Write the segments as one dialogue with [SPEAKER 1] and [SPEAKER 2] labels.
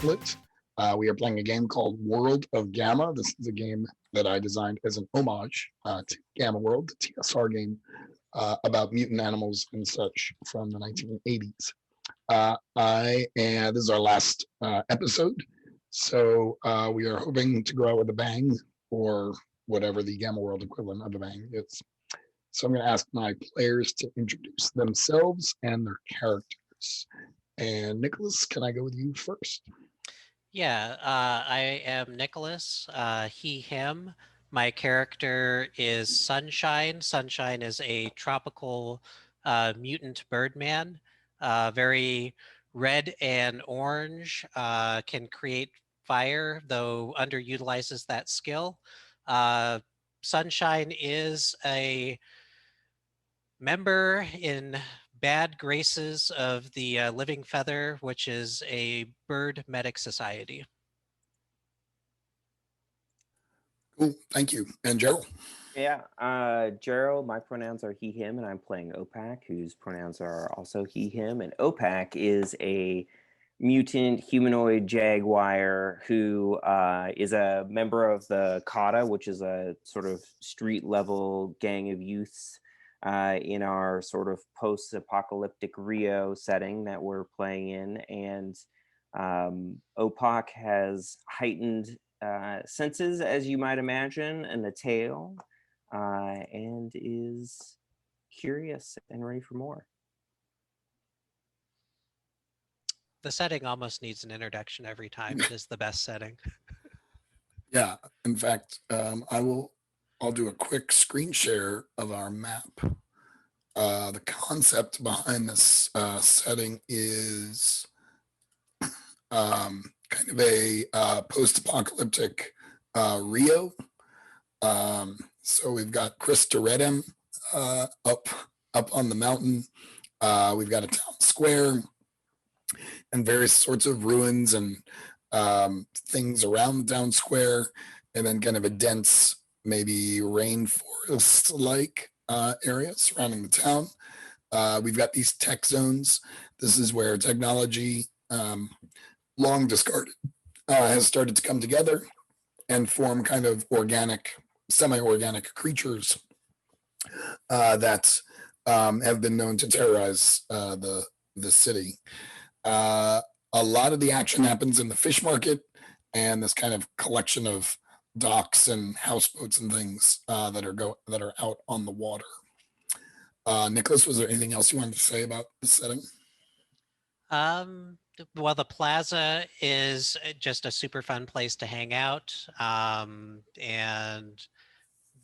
[SPEAKER 1] Gauntlet. We are playing a game called World of Gamma. This is a game that I designed as an homage to Gamma World, the TSR game about mutant animals and such from the 1980s. This is our last episode, so we are hoping to go out with a bang, or whatever the Gamma World equivalent of a bang is. So I'm going to ask my players to introduce themselves and their characters. And Nicholas, can I go with you first?
[SPEAKER 2] Yeah, I am Nicholas, he, him. My character is Sunshine. Sunshine is a tropical mutant birdman, very red and orange, can create fire, though underutilizes that skill. Uh, Sunshine is a member in bad graces of the Living Feather, which is a bird medic society.
[SPEAKER 1] Cool, thank you. And Gerald?
[SPEAKER 3] Yeah, Gerald, my pronouns are he, him, and I'm playing Opak, whose pronouns are also he, him. And Opak is a mutant humanoid jaguar who is a member of the Kata, which is a sort of street level gang of youths in our sort of post apocalyptic Rio setting that we're playing in. And Opak has heightened senses, as you might imagine, and a tail, and is curious and ready for more.
[SPEAKER 2] The setting almost needs an introduction every time. It is the best setting.
[SPEAKER 1] Yeah, in fact, I'll do a quick screen share of our map. The concept behind this setting is kind of a post-apocalyptic Rio. So we've got Chris Redem up on the mountain. We've got a town square and various sorts of ruins and things around the town square, and then kind of a dense, maybe rainforest-like area surrounding the town. We've got these tech zones. This is where technology, long discarded, has started to come together and form kind of organic, semi-organic creatures that have been known to terrorize the city. A lot of the action happens in the fish market and this kind of collection of docks and houseboats and things that are out on the water. Nicholas, was there anything else you wanted to say about the setting?
[SPEAKER 2] Well, the plaza is just a super fun place to hang out. And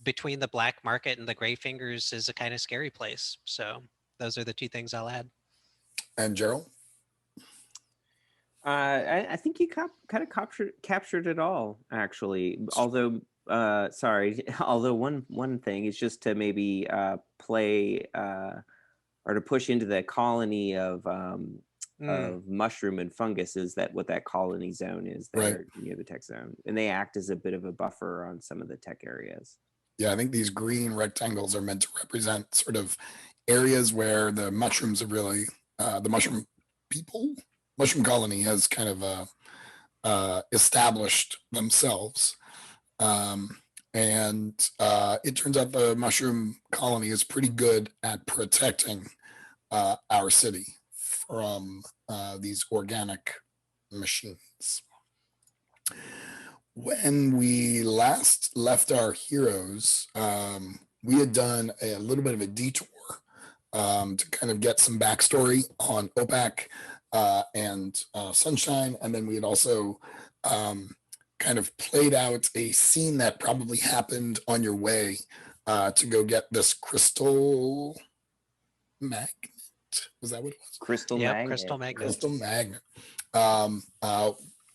[SPEAKER 2] between the black market and the Gray Fingers is a kind of scary place. So those are the two things I'll add.
[SPEAKER 1] And Gerald?
[SPEAKER 3] I think you kind of captured it all, actually. Although, sorry, although one thing is just to maybe play or to push into the colony of mushroom and fungus, is that what that colony zone is there, right, near the tech zone, and they act as a bit of a buffer on some of the tech areas.
[SPEAKER 1] Yeah, I think these green rectangles are meant to represent sort of areas where the mushrooms are really the mushroom colony has kind of established themselves. And it turns out the mushroom colony is pretty good at protecting our city from these organic machines. When we last left our heroes, we had done a little bit of a detour to kind of get some backstory on Opak and Sunshine, and then we had also kind of played out a scene that probably happened on your way to go get this crystal magnet. Was that what it was?
[SPEAKER 3] Crystal magnet.
[SPEAKER 1] Crystal magnet.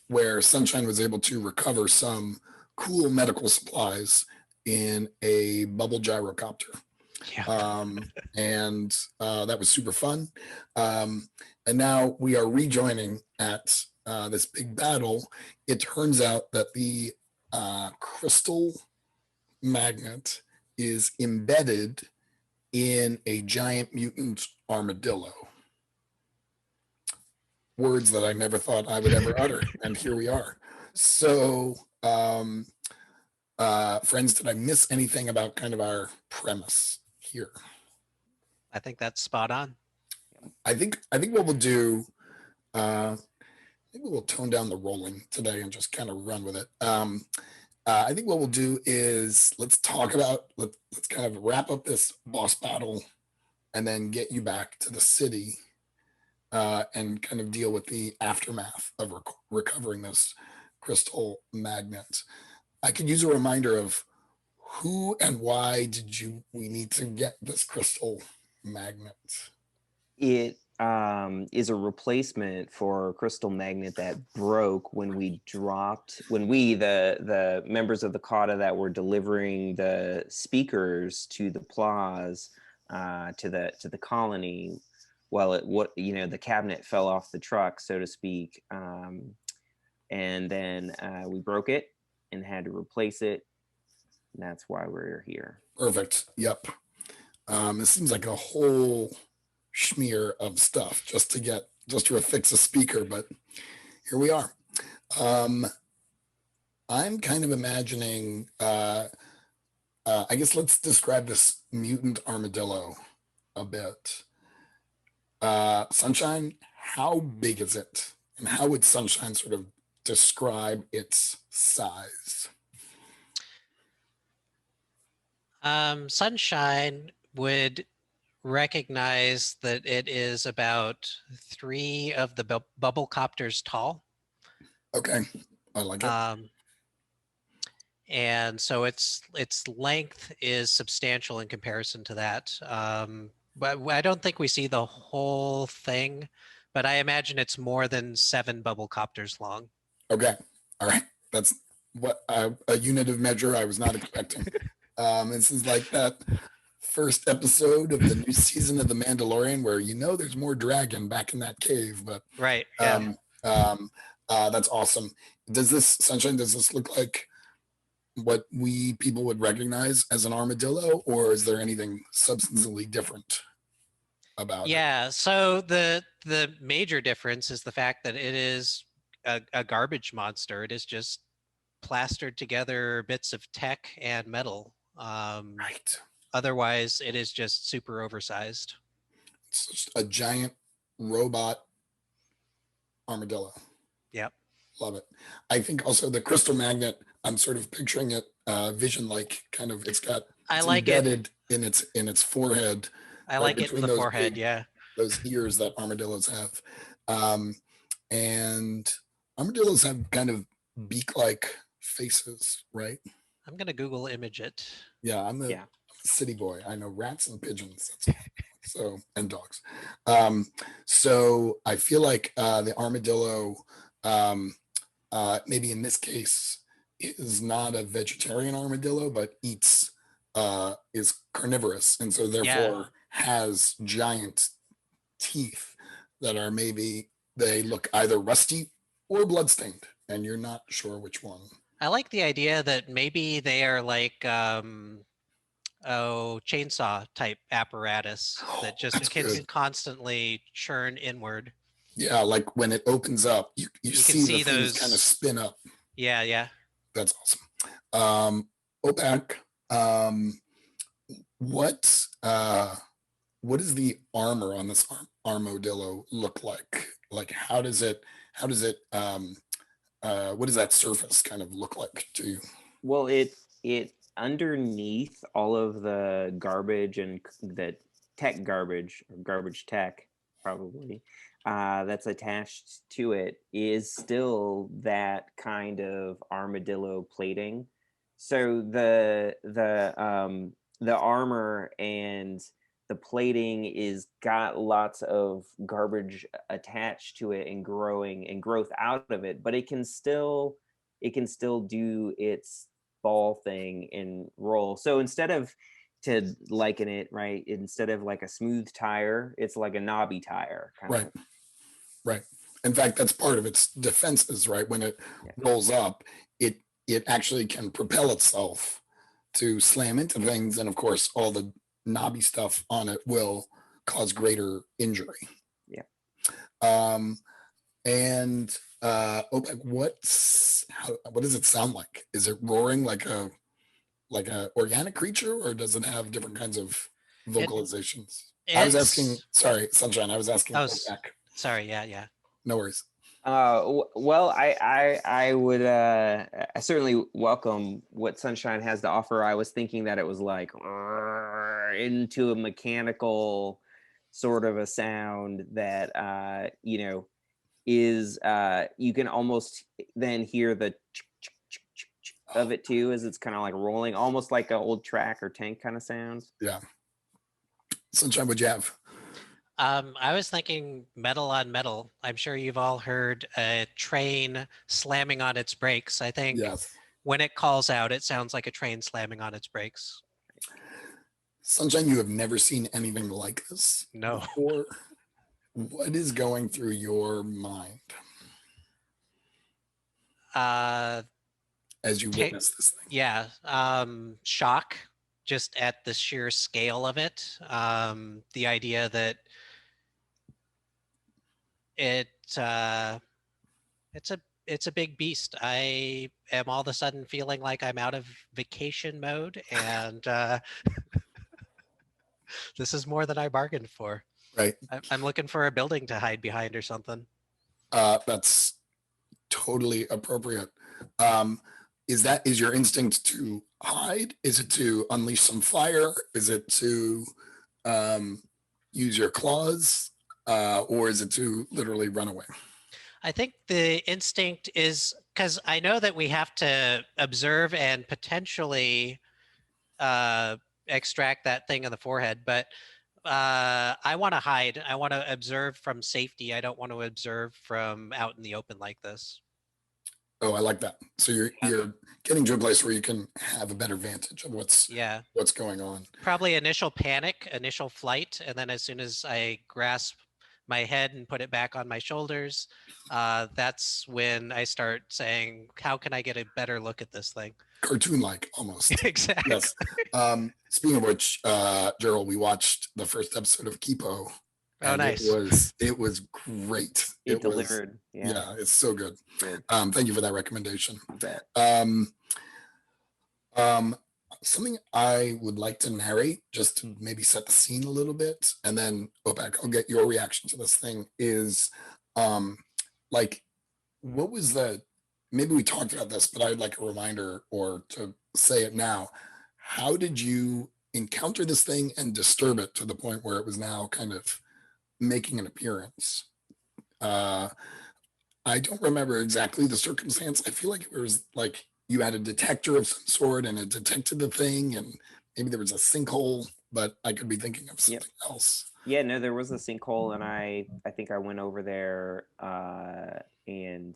[SPEAKER 1] Where Sunshine was able to recover some cool medical supplies in a bubble gyrocopter.
[SPEAKER 2] Yeah.
[SPEAKER 1] And that was super fun. And now we are rejoining at this big battle. It turns out that the crystal magnet is embedded in a giant mutant armadillo. words that I never thought I would ever utter, and here we are. So, friends, did I miss anything about kind of our premise here?
[SPEAKER 2] I think that's spot on.
[SPEAKER 1] I think what we'll do, maybe we'll tone down the rolling today and just kind of run with it. I think what we'll do is let's kind of wrap up this boss battle and then get you back to the city and kind of deal with the aftermath of recovering this crystal magnet. I could use a reminder of who and why we need to get this crystal magnet.
[SPEAKER 3] It is a replacement for a crystal magnet that broke when we the members of the Kata that were delivering the speakers to the plaza, to the colony. Well, the cabinet fell off the truck, so to speak, and then we broke it and had to replace it. And that's why we're here.
[SPEAKER 1] Perfect. Yep. It seems like a whole schmear of stuff just to fix a speaker, but here we are. I'm kind of imagining, I guess let's describe this mutant armadillo a bit. Sunshine, how big is it? And how would Sunshine sort of describe its size?
[SPEAKER 2] Sunshine would recognize that it is about 3 of the bubble copters tall.
[SPEAKER 1] Okay, I like it.
[SPEAKER 2] And so its length is substantial in comparison to that. But I don't think we see the whole thing, but I imagine it's more than 7 bubble copters long.
[SPEAKER 1] Okay, all right. That's what a unit of measure I was not expecting. This is like that first episode of the new season of The Mandalorian where there's more dragon back in that cave, but
[SPEAKER 2] right. Yeah.
[SPEAKER 1] That's awesome. Does this look like what people would recognize as an armadillo, or is there anything substantially different about it?
[SPEAKER 2] Yeah, so the major difference is the fact that it is a garbage monster. It is just plastered together bits of tech and metal.
[SPEAKER 1] Right.
[SPEAKER 2] Otherwise, it is just super oversized.
[SPEAKER 1] It's just a giant robot armadillo.
[SPEAKER 2] Yep.
[SPEAKER 1] Love it. I think also the crystal magnet, I'm sort of picturing it vision-like, kind of. It's embedded in its forehead.
[SPEAKER 2] I like it in the forehead. Yeah.
[SPEAKER 1] Those ears that armadillos have, and armadillos have kind of beak-like faces, right?
[SPEAKER 2] I'm gonna Google image it.
[SPEAKER 1] Yeah, I'm a city boy. I know rats and pigeons. So and dogs. So I feel like the armadillo, maybe in this case, is not a vegetarian armadillo, but is carnivorous, and so therefore has giant teeth that are they look either rusty or bloodstained, and you're not sure which one.
[SPEAKER 2] I like the idea that maybe they are like chainsaw type apparatus that just can constantly churn inward.
[SPEAKER 1] Yeah, like when it opens up, you see the things kind of spin up.
[SPEAKER 2] Yeah.
[SPEAKER 1] That's awesome. Opak, what does the armor on this armadillo look like? Like how does it what does that surface kind of look like to you?
[SPEAKER 3] Well, it underneath all of the garbage and the tech garbage or garbage tech probably that's attached to it is still that kind of armadillo plating. So the armor and the plating is got lots of garbage attached to it and growth out of it, but it can still do its ball thing and roll. So instead of, to liken it, right, instead of like a smooth tire, it's like a knobby tire kind of.
[SPEAKER 1] Right. In fact, that's part of its defenses, right? When it rolls up, it actually can propel itself to slam into things, and of course all the knobby stuff on it will cause greater injury. And OPEC, what does it sound like? Is it roaring like a organic creature, or does it have different kinds of
[SPEAKER 2] It
[SPEAKER 1] vocalizations? I was asking,
[SPEAKER 2] it's
[SPEAKER 1] sorry, Sunshine. I was asking
[SPEAKER 2] oh
[SPEAKER 1] OPEC.
[SPEAKER 2] sorry, yeah.
[SPEAKER 1] No worries.
[SPEAKER 3] Well, I would I certainly welcome what Sunshine has to offer. I was thinking that it was like into a mechanical sort of a sound that is you can almost then hear the of it too, as it's kind of like rolling, almost like an old track or tank kind of sound.
[SPEAKER 1] Yeah. Sunshine, what'd you have?
[SPEAKER 2] I was thinking metal on metal. I'm sure you've all heard a train slamming on its brakes. I think
[SPEAKER 1] Yes.
[SPEAKER 2] when it calls out, it sounds like a train slamming on its brakes.
[SPEAKER 1] Sunshine, you have never seen anything like this
[SPEAKER 2] No.
[SPEAKER 1] before. What is going through your mind
[SPEAKER 2] Uh,
[SPEAKER 1] as you
[SPEAKER 2] ta-
[SPEAKER 1] witness this thing?
[SPEAKER 2] yeah. Shock just at the sheer scale of it. The idea that it it's a big beast. I am all of a sudden feeling like I'm out of vacation mode, and this is more than I bargained for.
[SPEAKER 1] Right.
[SPEAKER 2] I'm looking for a building to hide behind or something.
[SPEAKER 1] That's totally appropriate. Is your instinct to hide? Is it to unleash some fire? Is it to use your claws? Or is it to literally run away?
[SPEAKER 2] I think the instinct is because I know that we have to observe and potentially extract that thing in the forehead, but I want to hide. I want to observe from safety. I don't want to observe from out in the open like this.
[SPEAKER 1] Oh, I like that. So you're getting to a place where you can have a better vantage of what's going on.
[SPEAKER 2] Probably initial panic, initial flight, and then as soon as I grasp my head and put it back on my shoulders, that's when I start saying, how can I get a better look at this thing?
[SPEAKER 1] Cartoon-like almost.
[SPEAKER 2] Exactly.
[SPEAKER 1] Yes. Speaking of which, Gerald, we watched the first episode of Kipo.
[SPEAKER 2] Oh, nice.
[SPEAKER 1] It was great.
[SPEAKER 3] It delivered.
[SPEAKER 1] Yeah, it's so good.
[SPEAKER 3] Good.
[SPEAKER 1] Thank you for that recommendation.
[SPEAKER 3] You bet.
[SPEAKER 1] Something I would like to narrate, just to maybe set the scene a little bit, and then OPEC, I'll get your reaction to this thing, is like, what was maybe we talked about this, but I'd like a reminder or to say it now. How did you encounter this thing and disturb it to the point where it was now kind of making an appearance? I don't remember exactly the circumstance. I feel like it was like you had a detector of some sort and it detected the thing, and maybe there was a sinkhole, but I could be thinking of something else.
[SPEAKER 3] Yeah, no, there was a sinkhole, and I think I went over there and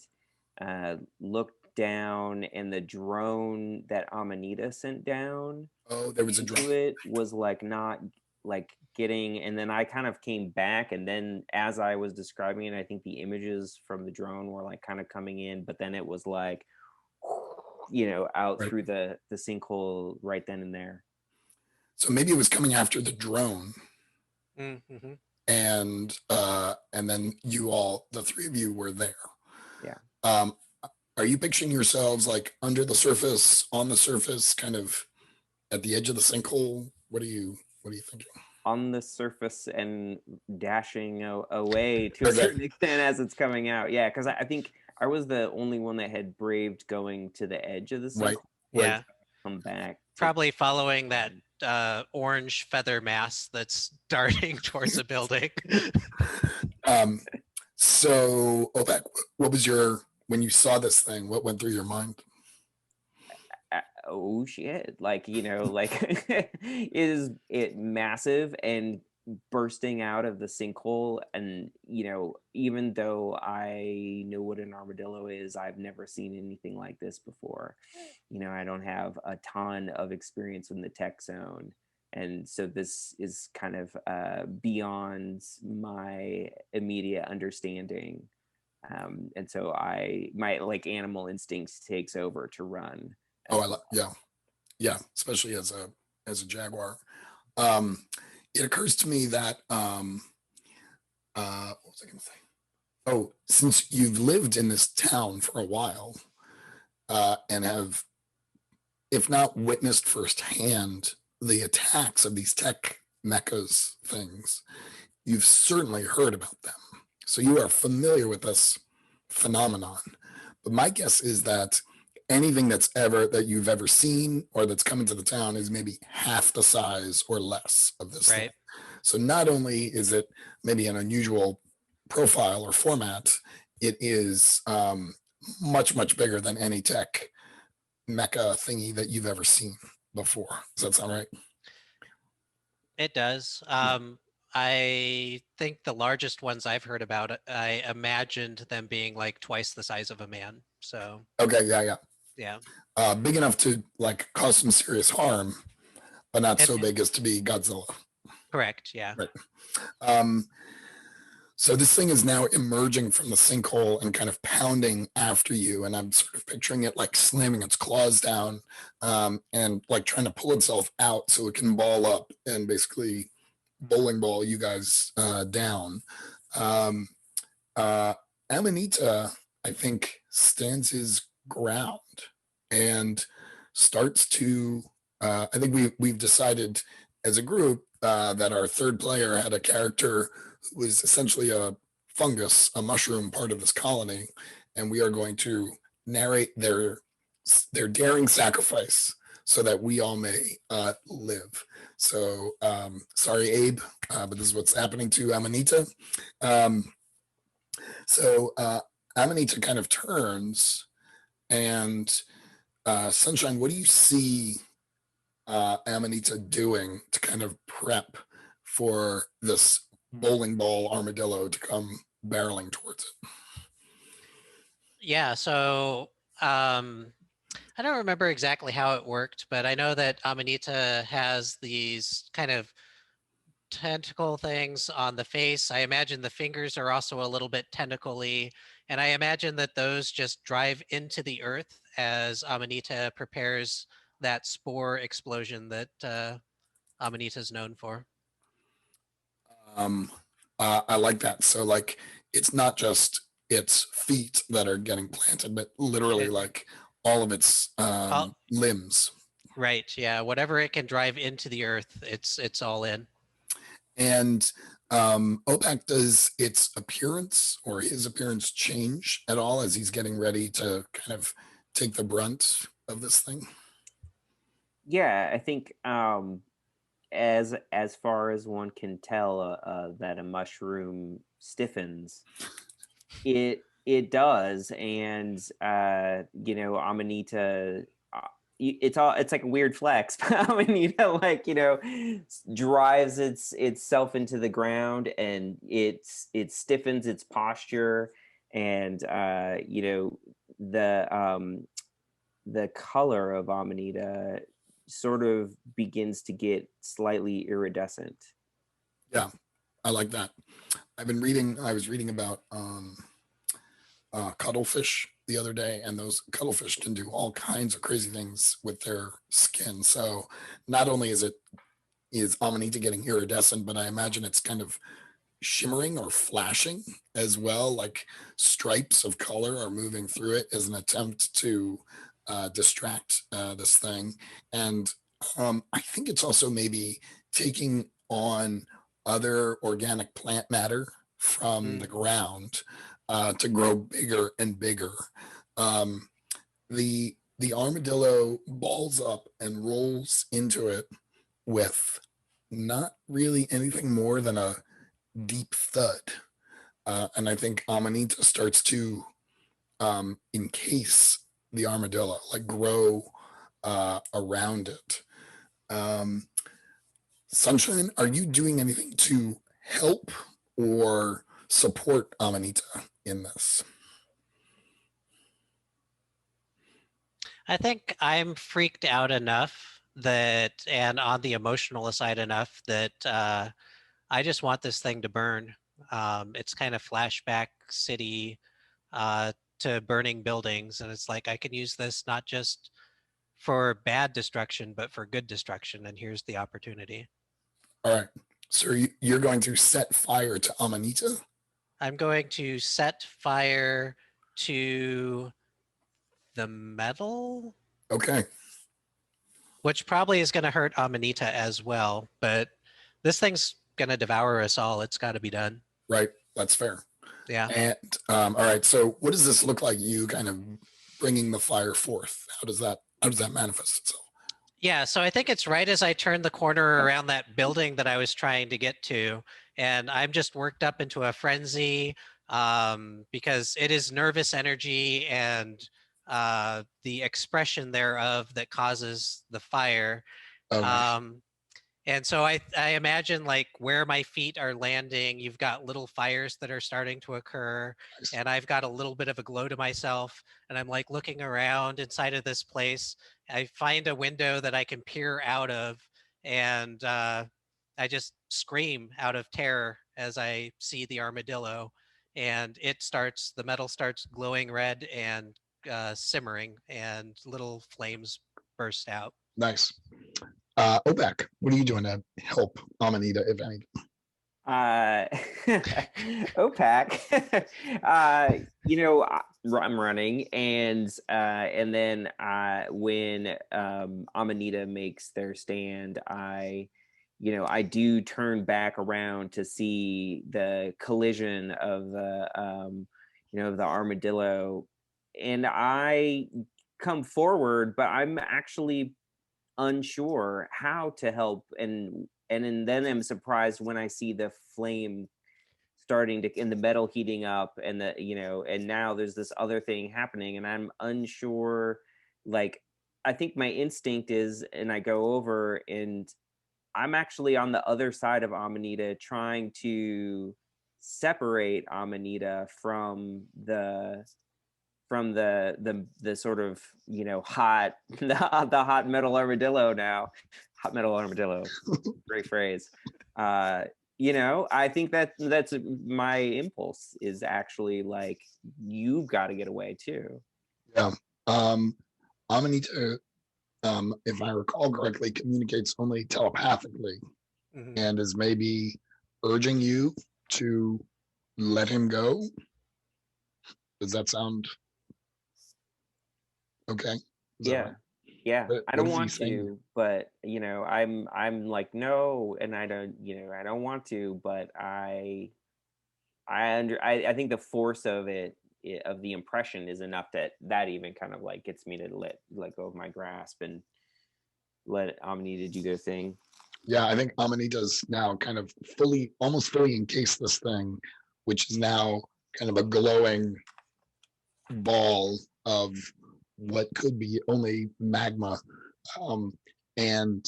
[SPEAKER 3] looked down, and the drone that Amanita sent down.
[SPEAKER 1] Oh, there was a drone.
[SPEAKER 3] It was like not like getting, and then I kind of came back, and then as I was describing it, I think the images from the drone were like kind of coming in, but then it was like out
[SPEAKER 1] Right.
[SPEAKER 3] through the sinkhole right then and there.
[SPEAKER 1] So maybe it was coming after the drone.
[SPEAKER 2] Mm-hmm.
[SPEAKER 1] And then the three of you were there.
[SPEAKER 3] Yeah.
[SPEAKER 1] Are you picturing yourselves like under the surface, on the surface, kind of at the edge of the sinkhole? What are you thinking?
[SPEAKER 3] On the surface and dashing away to a certain extent as it's coming out. Yeah, because I think I was the only one that had braved going to the edge of the sinkhole.
[SPEAKER 1] Right.
[SPEAKER 2] Yeah.
[SPEAKER 3] Come back.
[SPEAKER 2] Probably following that orange feather mass that's darting towards a building.
[SPEAKER 1] So OPEC, what was when you saw this thing, what went through your mind?
[SPEAKER 3] Oh shit, is it massive and bursting out of the sinkhole, and even though I know what an armadillo is, I've never seen anything like this before. I don't have a ton of experience in the tech zone, and so this is kind of beyond my immediate understanding, and so my animal instincts takes over to run.
[SPEAKER 1] Oh, yeah, especially as a jaguar. It occurs to me that what was I going to say? Oh, since you've lived in this town for a while, and have, if not witnessed firsthand, the attacks of these tech mechas things, you've certainly heard about them. So you are familiar with this phenomenon. But my guess is that anything that you've ever seen or that's come into the town is maybe half the size or less of this thing.
[SPEAKER 2] Right.
[SPEAKER 1] So not only is it maybe an unusual profile or format, it is much bigger than any tech mecha thingy that you've ever seen before. Does that sound right?
[SPEAKER 2] It does. I think the largest ones I've heard about, I imagined them being like twice the size of a man. So
[SPEAKER 1] Okay, yeah.
[SPEAKER 2] yeah,
[SPEAKER 1] Big enough to like cause some serious harm, but not so
[SPEAKER 2] and
[SPEAKER 1] big as to be Godzilla.
[SPEAKER 2] correct. Yeah.
[SPEAKER 1] Right. Um, so this thing is now emerging from the sinkhole and kind of pounding after you, and I'm sort of picturing it like slamming its claws down, and like trying to pull itself out so it can ball up and basically bowling ball you guys down. Um, uh, Amanita, I think, stands his ground and starts to. I think we've decided as a group that our third player had a character who was essentially a fungus, a mushroom part of this colony, and we are going to narrate their daring sacrifice so that we all may live. So sorry, Abe, but this is what's happening to Amanita. Um, so Amanita kind of turns, and Sunshine, what do you see Amanita doing to kind of prep for this bowling ball armadillo to come barreling towards it?
[SPEAKER 2] Yeah. So I don't remember exactly how it worked, but I know that Amanita has these kind of tentacle things on the face. I imagine the fingers are also a little bit tentacly, and I imagine that those just drive into the earth as Amanita prepares that spore explosion that Amanita is known for.
[SPEAKER 1] Um, I like that. So like, it's not just its feet that are getting planted, but literally
[SPEAKER 2] It,
[SPEAKER 1] like all of its
[SPEAKER 2] all,
[SPEAKER 1] limbs.
[SPEAKER 2] right, yeah. Whatever it can drive into the earth, it's all in.
[SPEAKER 1] And OPAC, does its appearance or his appearance change at all as he's getting ready to kind of take the brunt of this thing?
[SPEAKER 3] Yeah, I think as far as one can tell, that a mushroom stiffens, it does, and Amanita. It's like a weird flex, but Amanita drives itself into the ground, and it stiffens its posture, and the color of Amanita sort of begins to get slightly iridescent.
[SPEAKER 1] Yeah, I like that. I was reading about cuttlefish the other day, and those cuttlefish can do all kinds of crazy things with their skin. So not only is Amanita getting iridescent, but I imagine it's kind of shimmering or flashing as well, like stripes of color are moving through it as an attempt to distract this thing. And I think it's also maybe taking on other organic plant matter from the ground to grow bigger and bigger. Um, the armadillo balls up and rolls into it with not really anything more than a deep thud. And I think Amanita starts to encase the armadillo, like grow around it. Sunshine, are you doing anything to help or support Amanita in this?
[SPEAKER 2] I think I'm freaked out enough that, and on the emotional side enough that I just want this thing to burn. It's kind of flashback city to burning buildings, and it's like I can use this not just for bad destruction, but for good destruction. And here's the opportunity.
[SPEAKER 1] All right. So you're going to set fire to Amanita?
[SPEAKER 2] I'm going to set fire to the metal,
[SPEAKER 1] Okay.
[SPEAKER 2] which probably is going to hurt Amanita as well. But this thing's going to devour us all. It's got to be done.
[SPEAKER 1] Right. That's fair.
[SPEAKER 2] Yeah.
[SPEAKER 1] And all right. So what does this look like? You kind of bringing the fire forth. How does that manifest itself?
[SPEAKER 2] Yeah, so I think it's right as I turn the corner around that building that I was trying to get to, and I'm just worked up into a frenzy because it is nervous energy and the expression thereof that causes the fire.
[SPEAKER 1] Oh, nice.
[SPEAKER 2] And so I imagine like where my feet are landing, you've got little fires that are starting to occur,
[SPEAKER 1] Nice.
[SPEAKER 2] and I've got a little bit of a glow to myself, and I'm like looking around inside of this place. I find a window that I can peer out of, and I just scream out of terror as I see the armadillo, and the metal starts glowing red and simmering, and little flames burst out.
[SPEAKER 1] Nice. OPEC, what are you doing to help Amanita, if anything?
[SPEAKER 3] OPAC, I'm running, and then when Amanita makes their stand, I do turn back around to see the collision of the armadillo, and I come forward, but I'm actually unsure how to help, and then I'm surprised when I see the flame starting to, and the metal heating up, and and now there's this other thing happening, and I'm unsure. Like, I think my instinct is, and I go over, and I'm actually on the other side of Amanita, trying to separate Amanita from the sort of hot the hot metal armadillo. Now hot metal armadillo, great phrase. I think that's my impulse, is actually like, you've got to get away too.
[SPEAKER 1] Yeah. Amanita, if I recall correctly, communicates only telepathically and is maybe urging you to let him go. Does that sound okay?
[SPEAKER 3] Yeah. I don't want to, but I'm like, no, and I don't want to, but I think the force of it, of the impression, is enough that even kind of like gets me to let go of my grasp and let Amanita do their thing.
[SPEAKER 1] Yeah, I think Amanita's now kind of almost fully encased this thing, which is now kind of a glowing ball of what could be only magma. And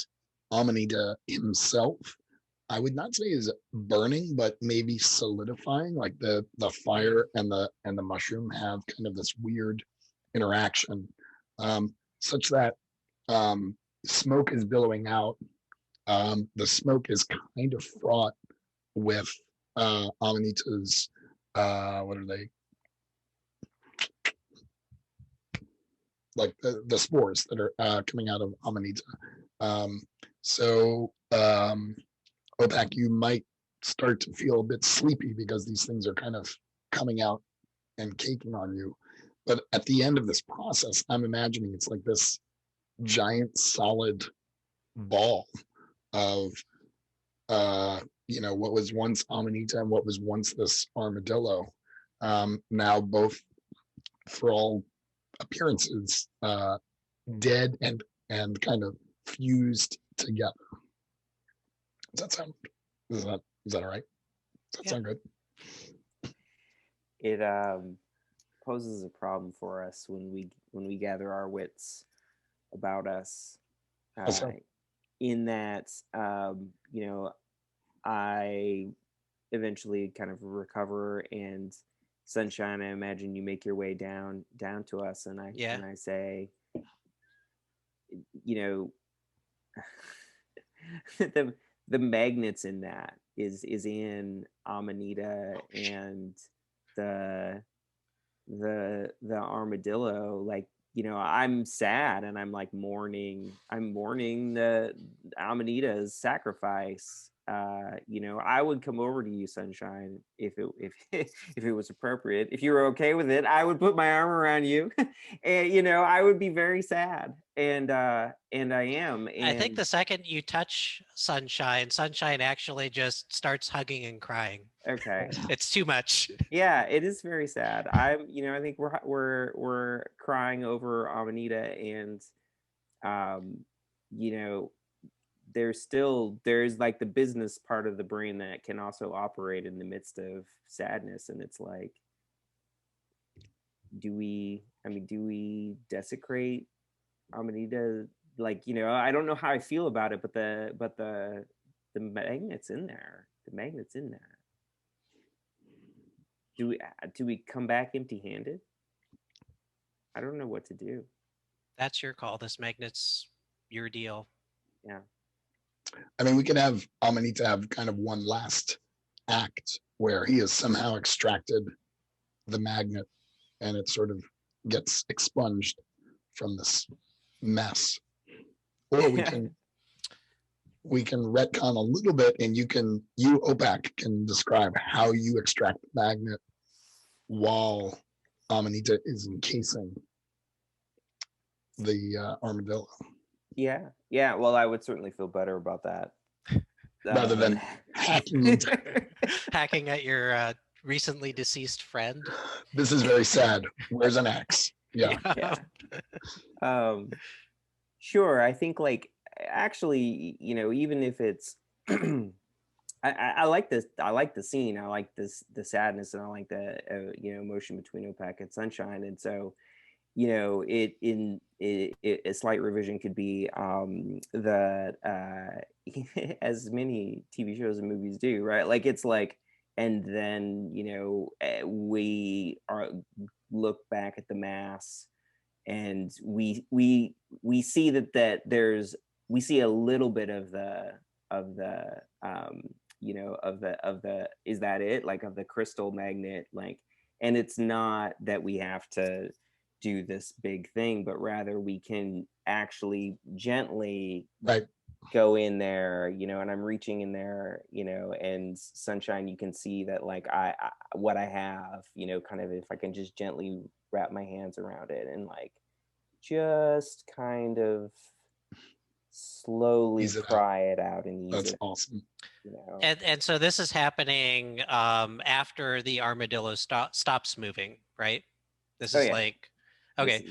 [SPEAKER 1] Amanita himself, I would not say is burning, but maybe solidifying. Like the fire and the mushroom have kind of this weird interaction, such that smoke is billowing out. The smoke is kind of fraught with Amanita's what are they? Like the spores that are coming out of Amanita. So OPAC, you might start to feel a bit sleepy because these things are kind of coming out and caking on you. But at the end of this process, I'm imagining it's like this giant solid ball of what was once Amanita and what was once this armadillo. Now both, for all appearances, dead and kind of fused together. Does that sound? Is that all right? Does that sound good?
[SPEAKER 3] It poses a problem for us when we gather our wits about us. In that, I eventually kind of recover, and Sunshine, I imagine you make your way down to us, and I say, the magnets in that is in Amanita and the armadillo. Like, I'm sad, and I'm like mourning the Amanita's sacrifice. I would come over to you, Sunshine, if it if it was appropriate. If you were okay with it, I would put my arm around you, and I would be very sad, and I am,
[SPEAKER 2] I think
[SPEAKER 3] and
[SPEAKER 2] the second you touch Sunshine, Sunshine actually just starts hugging and crying.
[SPEAKER 3] okay.
[SPEAKER 2] It's too much.
[SPEAKER 3] Yeah, it is very sad. I think we're crying over Amanita, and um, you know, there's like the business part of the brain that can also operate in the midst of sadness, and it's like, do we desecrate Amanita? Like, I don't know how I feel about it, but the magnet's in there. The magnet's in there. Do we come back empty-handed? I don't know what to do.
[SPEAKER 2] That's your call. This magnet's your deal.
[SPEAKER 3] Yeah.
[SPEAKER 1] I mean, we could have Amanita have kind of one last act where he has somehow extracted the magnet and it sort of gets expunged from this mess. Or we can retcon a little bit, and you OPAC can describe how you extract the magnet while Amanita is encasing the armadillo.
[SPEAKER 3] Yeah. Well, I would certainly feel better about that.
[SPEAKER 1] Rather than hacking into
[SPEAKER 2] Hacking at your recently deceased friend.
[SPEAKER 1] This is very sad. Where's an axe? Yeah.
[SPEAKER 3] Yeah. Sure. I think, like, actually, even if it's I like this. I like the scene. I like the sadness, and I like the emotion between OPAC and Sunshine. And so, a slight revision could be that as many TV shows and movies do, right? Like, it's like, and then we look back at the mass, and we see that we see a little bit of the is that it, like, of the crystal magnet, like, and it's not that we have to do this big thing, but rather we can actually gently
[SPEAKER 1] Right.
[SPEAKER 3] go in there, and I'm reaching in there, and Sunshine, you can see that, like, I what I have, kind of, if I can just gently wrap my hands around it and, like, just kind of slowly
[SPEAKER 1] Ease it out.
[SPEAKER 3] pry it out and ease
[SPEAKER 1] That's
[SPEAKER 3] it.
[SPEAKER 1] awesome.
[SPEAKER 2] And so this is happening after the armadillo stops moving, right? This is
[SPEAKER 3] yeah.
[SPEAKER 2] like, okay.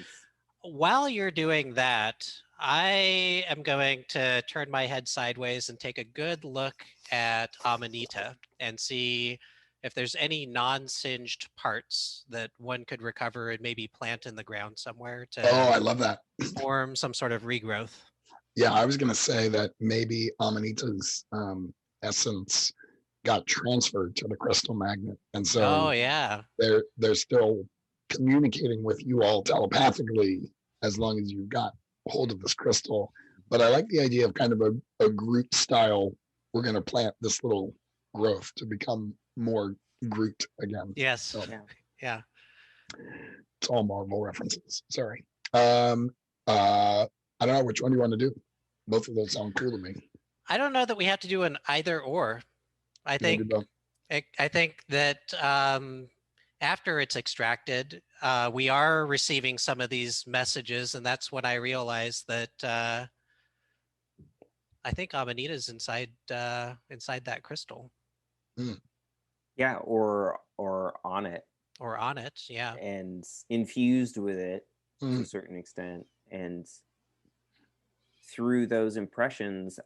[SPEAKER 2] While you're doing that, I am going to turn my head sideways and take a good look at Amanita and see if there's any non-singed parts that one could recover and maybe plant in the ground somewhere to
[SPEAKER 1] I love that.
[SPEAKER 2] form some sort of regrowth.
[SPEAKER 1] Yeah, I was going to say that maybe Amanita's essence got transferred to the crystal magnet, and so
[SPEAKER 2] yeah,
[SPEAKER 1] they're still communicating with you all telepathically as long as you've got hold of this crystal. But I like the idea of kind of a Groot style. We're going to plant this little growth to become more Groot again.
[SPEAKER 2] Yes.
[SPEAKER 1] So,
[SPEAKER 2] yeah.
[SPEAKER 1] It's all Marvel references. Sorry. I don't know, which one do you want to do? Both of those sound cool to me.
[SPEAKER 2] I don't know that we have to do an either or. I think that after it's extracted, we are receiving some of these messages, and that's when I realized that I think Amanita's inside that crystal.
[SPEAKER 3] Yeah, or on it.
[SPEAKER 2] Or on it, yeah.
[SPEAKER 3] And infused with it to a certain extent. And through those impressions,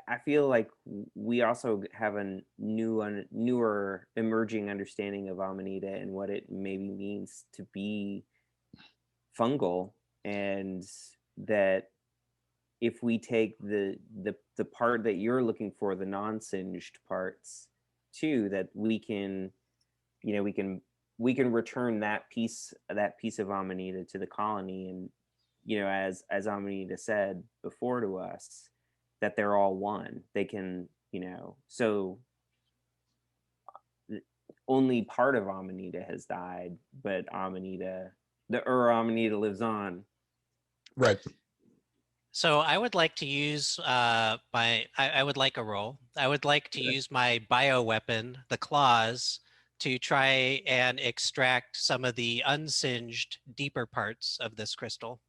[SPEAKER 3] I feel like we also have a newer emerging understanding of Amanita and what it maybe means to be fungal, and that if we take the part that you're looking for, the non-singed parts too, that we can return that piece of Amanita to the colony, and as Amanita said before to us, that they're all one. They can, so only part of Amanita has died, but Amanita lives on.
[SPEAKER 1] Right.
[SPEAKER 2] So I would like to use I would like a roll. I would like to
[SPEAKER 1] Okay.
[SPEAKER 2] use my bioweapon, the claws, to try and extract some of the unsinged deeper parts of this crystal.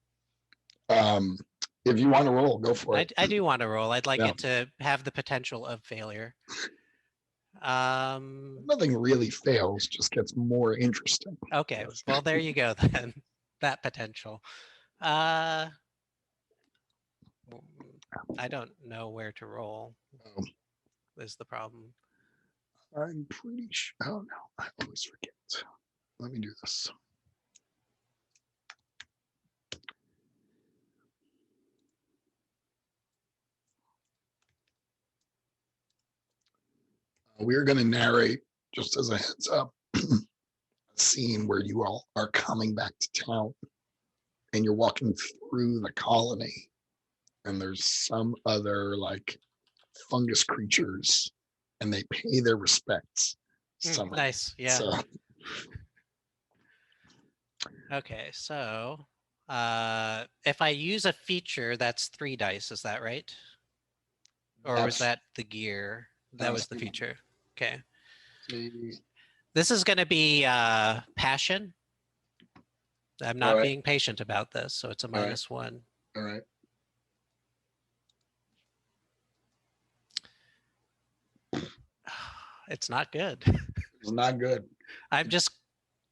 [SPEAKER 1] If you want to roll, go for it.
[SPEAKER 2] I do want to roll. I'd like
[SPEAKER 1] Yeah.
[SPEAKER 2] it to have the potential of failure.
[SPEAKER 1] Nothing really fails, just gets more interesting.
[SPEAKER 2] Okay. Well, there you go then. That potential. I don't know where to roll.
[SPEAKER 1] Um,
[SPEAKER 2] Is the problem.
[SPEAKER 1] I'm pretty sure. Oh no, I always forget. Let me do this. We're going to narrate, just as a heads up, a scene where you all are coming back to town and you're walking through the colony, and there's some other like fungus creatures, and they pay their respects. Somehow.
[SPEAKER 2] Nice. Yeah.
[SPEAKER 1] So,
[SPEAKER 2] Okay, so if I use a feature, that's 3 dice, is that right? Or was
[SPEAKER 1] that's-
[SPEAKER 2] that the gear? That was the
[SPEAKER 1] hang on.
[SPEAKER 2] feature. Okay.
[SPEAKER 1] See,
[SPEAKER 2] This is going to be passion. I'm not
[SPEAKER 1] Alright.
[SPEAKER 2] being patient about this, so it's a
[SPEAKER 1] Alright.
[SPEAKER 2] -1.
[SPEAKER 1] all right.
[SPEAKER 2] It's not good.
[SPEAKER 1] It's not good.
[SPEAKER 2] I'm just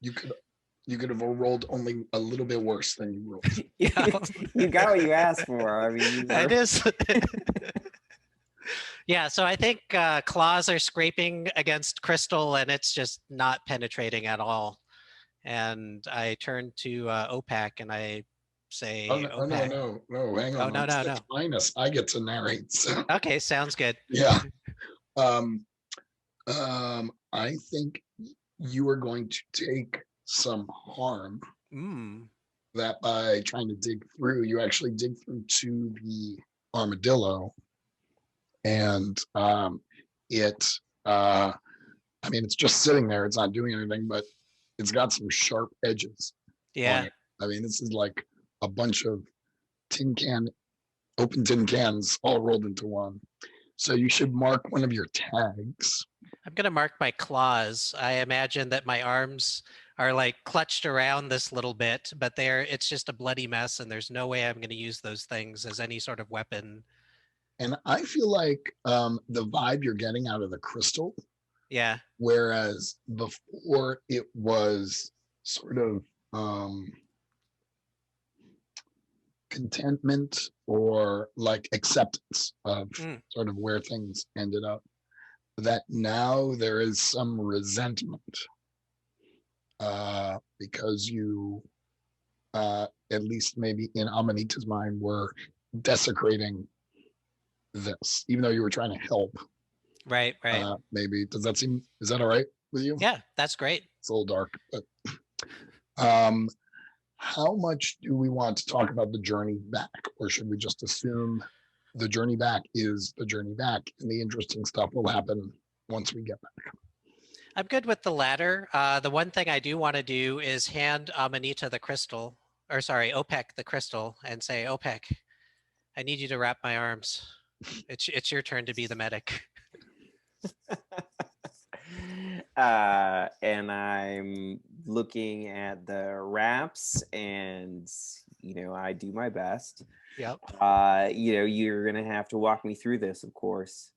[SPEAKER 1] You could have rolled only a little bit worse than you rolled.
[SPEAKER 2] yeah.
[SPEAKER 3] You got what you asked for. I mean,
[SPEAKER 2] It is. Yeah, so I think claws are scraping against crystal and it's just not penetrating at all. And I turn to OPAC and I say,
[SPEAKER 1] Oh no,
[SPEAKER 2] OPAC.
[SPEAKER 1] hang on.
[SPEAKER 2] no,
[SPEAKER 1] It's
[SPEAKER 2] no,
[SPEAKER 1] the minus. I get to narrate. So
[SPEAKER 2] Okay, sounds good.
[SPEAKER 1] yeah. I think you are going to take some harm
[SPEAKER 2] Mm,
[SPEAKER 1] that by trying to dig through, you actually dig through to the armadillo, and I mean, it's just sitting there. It's not doing anything, but it's got some sharp edges on
[SPEAKER 2] yeah.
[SPEAKER 1] it. I mean, this is like a bunch of open tin cans all rolled into one. So you should mark one of your tags.
[SPEAKER 2] I'm going to mark my claws. I imagine that my arms are like clutched around this little bit, but it's just a bloody mess and there's no way I'm going to use those things as any sort of weapon.
[SPEAKER 1] And I feel like the vibe you're getting out of the crystal,
[SPEAKER 2] Yeah.
[SPEAKER 1] whereas before it was sort of contentment or like acceptance of sort of where things ended up, that now there is some resentment because you at least maybe in Amanita's mind were desecrating this, even though you were trying to help.
[SPEAKER 2] Right.
[SPEAKER 1] Maybe is that all right with you?
[SPEAKER 2] Yeah, that's great.
[SPEAKER 1] It's a little dark, but how much do we want to talk about the journey back, or should we just assume the journey back is the journey back and the interesting stuff will happen once we get back?
[SPEAKER 2] I'm good with the latter. The one thing I do want to do is hand Amanita the crystal, or sorry, OPEC the crystal, and say, OPEC, I need you to wrap my arms. It's your turn to be the medic.
[SPEAKER 3] And I'm looking at the wraps, and I do my best.
[SPEAKER 2] Yep.
[SPEAKER 3] You're gonna have to walk me through this, of course.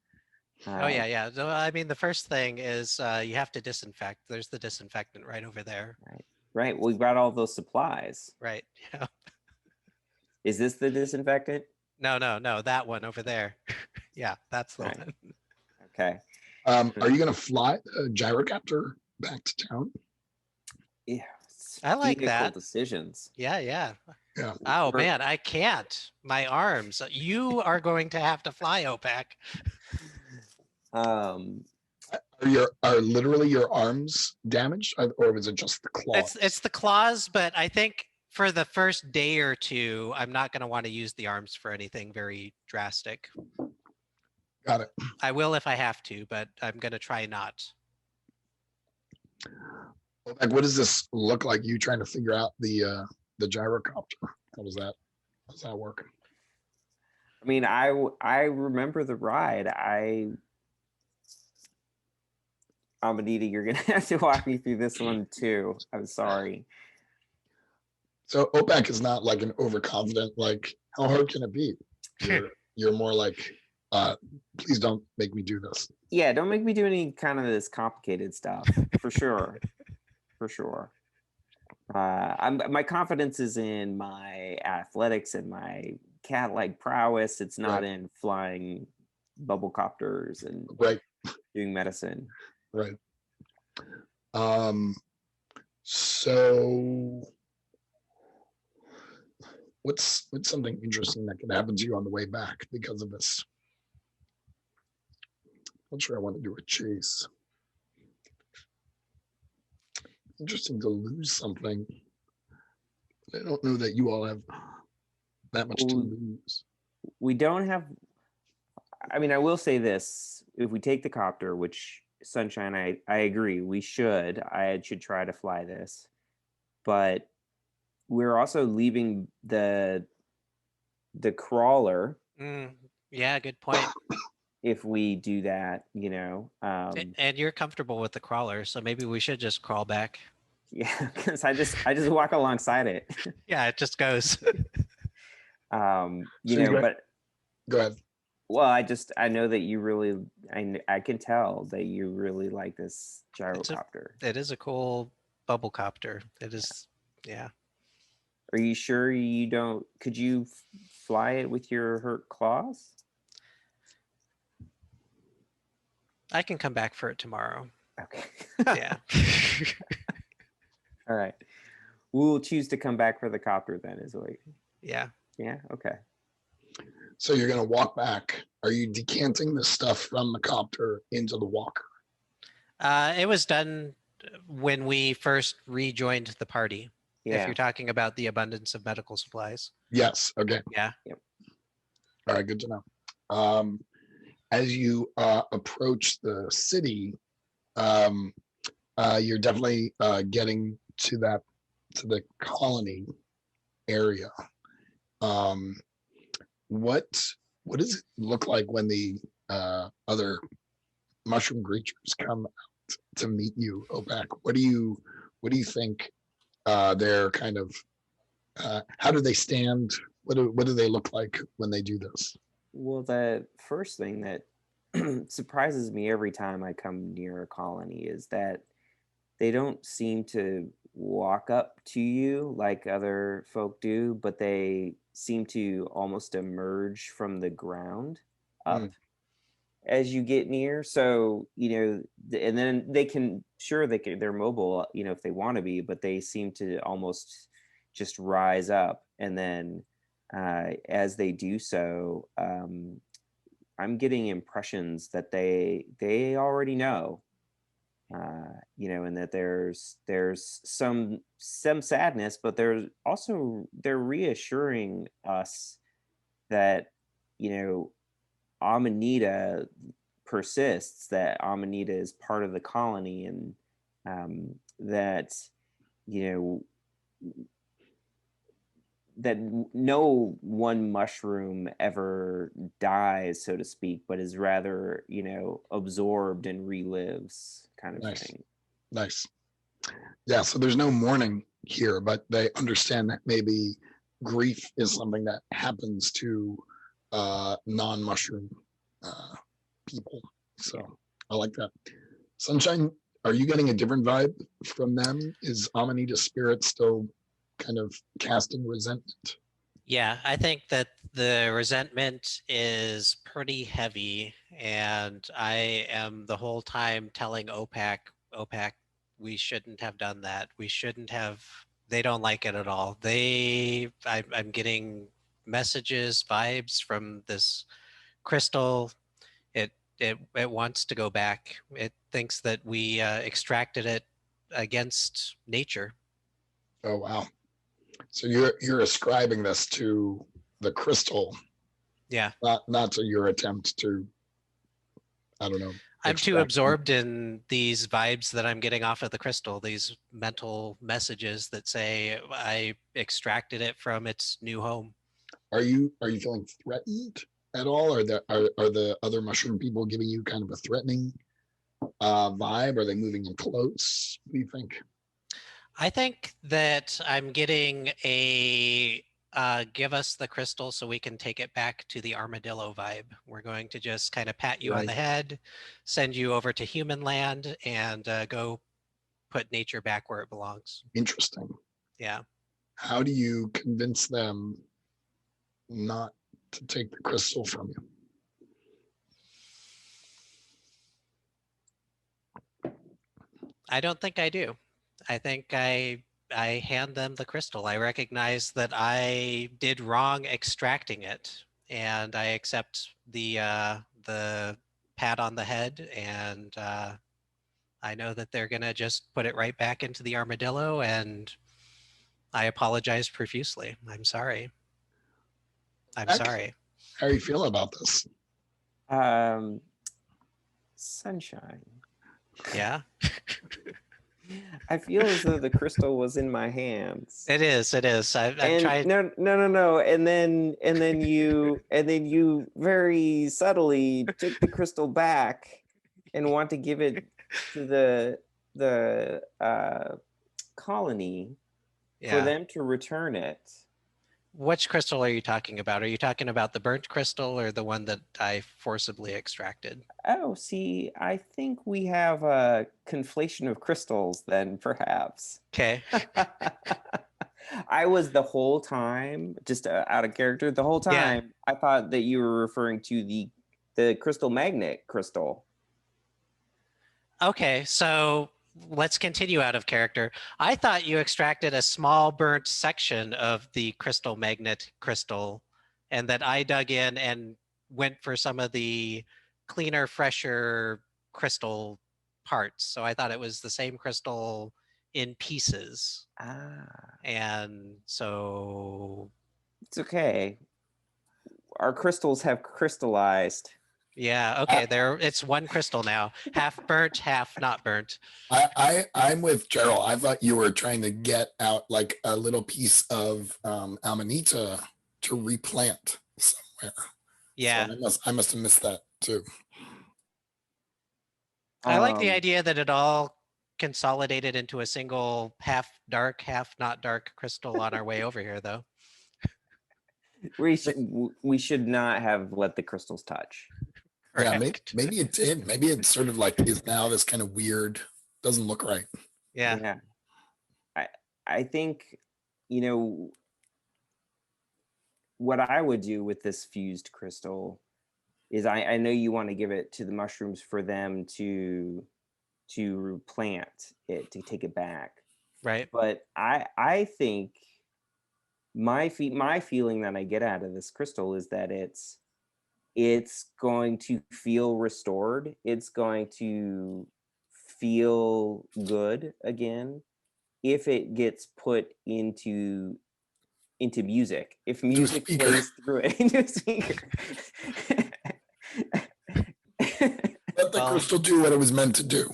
[SPEAKER 2] Oh yeah. So, I mean, the first thing is you have to disinfect. There's the disinfectant right over there.
[SPEAKER 3] Right. We've got all those supplies.
[SPEAKER 2] Right. Yeah.
[SPEAKER 3] Is this the disinfectant?
[SPEAKER 2] No, that one over there. Yeah, that's the
[SPEAKER 3] Right.
[SPEAKER 2] one.
[SPEAKER 3] Okay.
[SPEAKER 1] Are you going to fly a gyrocopter back to town?
[SPEAKER 3] Yeah.
[SPEAKER 2] I like
[SPEAKER 3] vehicle
[SPEAKER 2] that.
[SPEAKER 3] Decisions.
[SPEAKER 2] Yeah.
[SPEAKER 1] Yeah.
[SPEAKER 2] Oh man, I can't. My arms. You are going to have to fly, OPEC.
[SPEAKER 1] Are literally your arms damaged, or was it just the claws?
[SPEAKER 2] It's the claws, but I think for the first day or two, I'm not going to want to use the arms for anything very drastic.
[SPEAKER 1] Got it.
[SPEAKER 2] I will if I have to, but I'm going to try not.
[SPEAKER 1] Like, what does this look like? You trying to figure out the gyrocopter? How's that work?
[SPEAKER 3] I mean, I remember the ride. Amanita, you're gonna have to walk me through this one too. I'm sorry.
[SPEAKER 1] So OPEC is not like an overconfident, like, how hard can it be? You're more like, please don't make me do this.
[SPEAKER 3] Yeah, don't make me do any kind of this complicated stuff for sure. For sure. My confidence is in my athletics and my cat-like prowess. It's not
[SPEAKER 1] Right.
[SPEAKER 3] in flying bubble copters and
[SPEAKER 1] Right,
[SPEAKER 3] doing medicine.
[SPEAKER 1] right. So what's something interesting that can happen to you on the way back because of this? I'm not sure I want to do a chase. Interesting to lose something. I don't know that you all have that much to lose.
[SPEAKER 3] We don't have. I mean, I will say this: if we take the copter, which Sunshine, I agree, we should. I should try to fly this, but we're also leaving the crawler.
[SPEAKER 2] Yeah, good point.
[SPEAKER 3] If we do that,
[SPEAKER 2] And you're comfortable with the crawler, so maybe we should just crawl back.
[SPEAKER 3] yeah, because I just walk alongside it.
[SPEAKER 2] Yeah, it just goes.
[SPEAKER 3] But
[SPEAKER 1] Go ahead.
[SPEAKER 3] well, I know that you really, I can tell that you really like this gyrocopter.
[SPEAKER 2] It is a cool bubble copter. It is, yeah.
[SPEAKER 3] Are you sure you don't? Could you fly it with your hurt claws?
[SPEAKER 2] I can come back for it tomorrow.
[SPEAKER 3] Okay.
[SPEAKER 2] Yeah.
[SPEAKER 3] All right. We'll choose to come back for the copter then, is what?
[SPEAKER 2] Yeah.
[SPEAKER 3] Yeah. Okay.
[SPEAKER 1] So you're going to walk back. Are you decanting the stuff from the copter into the walker?
[SPEAKER 2] It was done when we first rejoined the party.
[SPEAKER 3] Yeah.
[SPEAKER 2] If you're talking about the abundance of medical supplies.
[SPEAKER 1] Yes. Okay.
[SPEAKER 2] Yeah.
[SPEAKER 3] Yep.
[SPEAKER 1] All right. Good to know. As you approach the city, you're definitely getting to the colony area. What does it look like when the other mushroom creatures come out to meet you, OPEC? What do you think they're kind of? How do they stand? What do they look like when they do this?
[SPEAKER 3] Well, the first thing that surprises me every time I come near a colony is that they don't seem to walk up to you like other folk do, but they seem to almost emerge from the ground up as you get near. So, and then they're mobile, if they want to be, but they seem to almost just rise up. And then as they do so, I'm getting impressions that they already know, and that there's some sadness, but they're reassuring us that, Amanita persists, that Amanita is part of the colony, and that, that no one mushroom ever dies, so to speak, but is rather, absorbed and relives, kind of thing.
[SPEAKER 1] Nice. Yeah, so there's no mourning here, but they understand that maybe grief is something that happens to non-mushroom people. So I like that. Sunshine, are you getting a different vibe from them? Is Amanita's spirit still kind of casting resentment?
[SPEAKER 2] Yeah, I think that the resentment is pretty heavy, and I am the whole time telling OPEC, we shouldn't have done that. We shouldn't have. They don't like it at all. I'm getting messages, vibes from this crystal. It wants to go back. It thinks that we extracted it against nature.
[SPEAKER 1] Oh wow! So you're ascribing this to the crystal,
[SPEAKER 2] Yeah,
[SPEAKER 1] not to your attempt to, I don't know.
[SPEAKER 2] I'm too absorbed in these vibes that I'm getting off of the crystal, these mental messages that say I extracted it from its new home.
[SPEAKER 1] are you feeling threatened at all? Are the other mushroom people giving you kind of a threatening vibe? Are they moving in close? What do you think?
[SPEAKER 2] I think that I'm getting a give us the crystal so we can take it back to the armadillo vibe. We're going to just kind of pat you on the
[SPEAKER 3] Right.
[SPEAKER 2] head, send you over to human land, and go put nature back where it belongs.
[SPEAKER 1] Interesting.
[SPEAKER 2] Yeah.
[SPEAKER 1] How do you convince them not to take the crystal from you?
[SPEAKER 2] I don't think I do. I think I hand them the crystal. I recognize that I did wrong extracting it, and I accept the pat on the head, and I know that they're gonna just put it right back into the armadillo, and I apologize profusely. I'm sorry. I'm
[SPEAKER 1] Heck,
[SPEAKER 2] sorry.
[SPEAKER 1] how are you feeling about this?
[SPEAKER 3] Sunshine.
[SPEAKER 2] Yeah,
[SPEAKER 3] I feel as though the crystal was in my hands.
[SPEAKER 2] it is. It is. I'm
[SPEAKER 3] And
[SPEAKER 2] trying.
[SPEAKER 3] no. And then you very subtly took the crystal back and want to give it to the colony for
[SPEAKER 2] Yeah.
[SPEAKER 3] them to return it.
[SPEAKER 2] Which crystal are you talking about? Are you talking about the burnt crystal or the one that I forcibly extracted?
[SPEAKER 3] Oh, see, I think we have a conflation of crystals then, perhaps.
[SPEAKER 2] Okay.
[SPEAKER 3] I was the whole time, just out of character, the whole
[SPEAKER 2] Yeah.
[SPEAKER 3] time, I thought that you were referring to the crystal magnet crystal.
[SPEAKER 2] Okay, so let's continue out of character. I thought you extracted a small burnt section of the crystal magnet crystal, and that I dug in and went for some of the cleaner, fresher crystal parts. So I thought it was the same crystal in pieces.
[SPEAKER 3] Ah,
[SPEAKER 2] And so,
[SPEAKER 3] it's okay. Our crystals have crystallized.
[SPEAKER 2] yeah, okay, there it's one crystal now. Half burnt, half not burnt.
[SPEAKER 1] I'm with Gerald. I thought you were trying to get out like a little piece of Amanita to replant somewhere.
[SPEAKER 2] Yeah.
[SPEAKER 1] So I must have missed that too.
[SPEAKER 2] I like the
[SPEAKER 3] Um,
[SPEAKER 2] idea that it all consolidated into a single half dark, half not dark crystal on our way over here, though.
[SPEAKER 3] we should not have let the crystals touch.
[SPEAKER 1] Yeah, maybe,
[SPEAKER 2] Correct.
[SPEAKER 1] maybe it did. Maybe it sort of like is now this kind of weird, doesn't look right.
[SPEAKER 2] Yeah.
[SPEAKER 3] Yeah. I think, you know, what I would do with this fused crystal is I know you want to give it to the mushrooms for them to plant it, to take it back.
[SPEAKER 2] Right.
[SPEAKER 3] But I think my feeling that I get out of this crystal is that it's going to feel restored. It's going to feel good again if it gets put into music. If
[SPEAKER 1] Into a
[SPEAKER 3] music
[SPEAKER 1] speaker.
[SPEAKER 3] plays through it into a speaker.
[SPEAKER 1] Let the
[SPEAKER 2] Well,
[SPEAKER 1] crystal do what it was meant to do.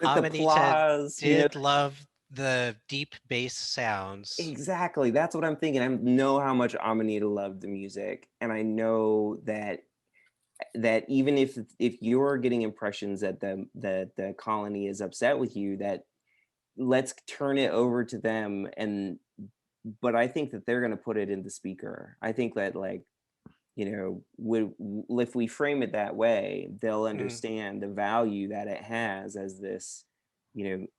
[SPEAKER 3] That the
[SPEAKER 2] Amanita
[SPEAKER 3] applause,
[SPEAKER 2] did love the deep bass sounds.
[SPEAKER 3] exactly. That's what I'm thinking. I know how much Amanita loved the music, and I know that even if you're getting impressions that the colony is upset with you, that let's turn it over to them. And but I think that they're going to put it in the speaker. I think that, like, if we frame it that way, they'll understand the value that it has as this,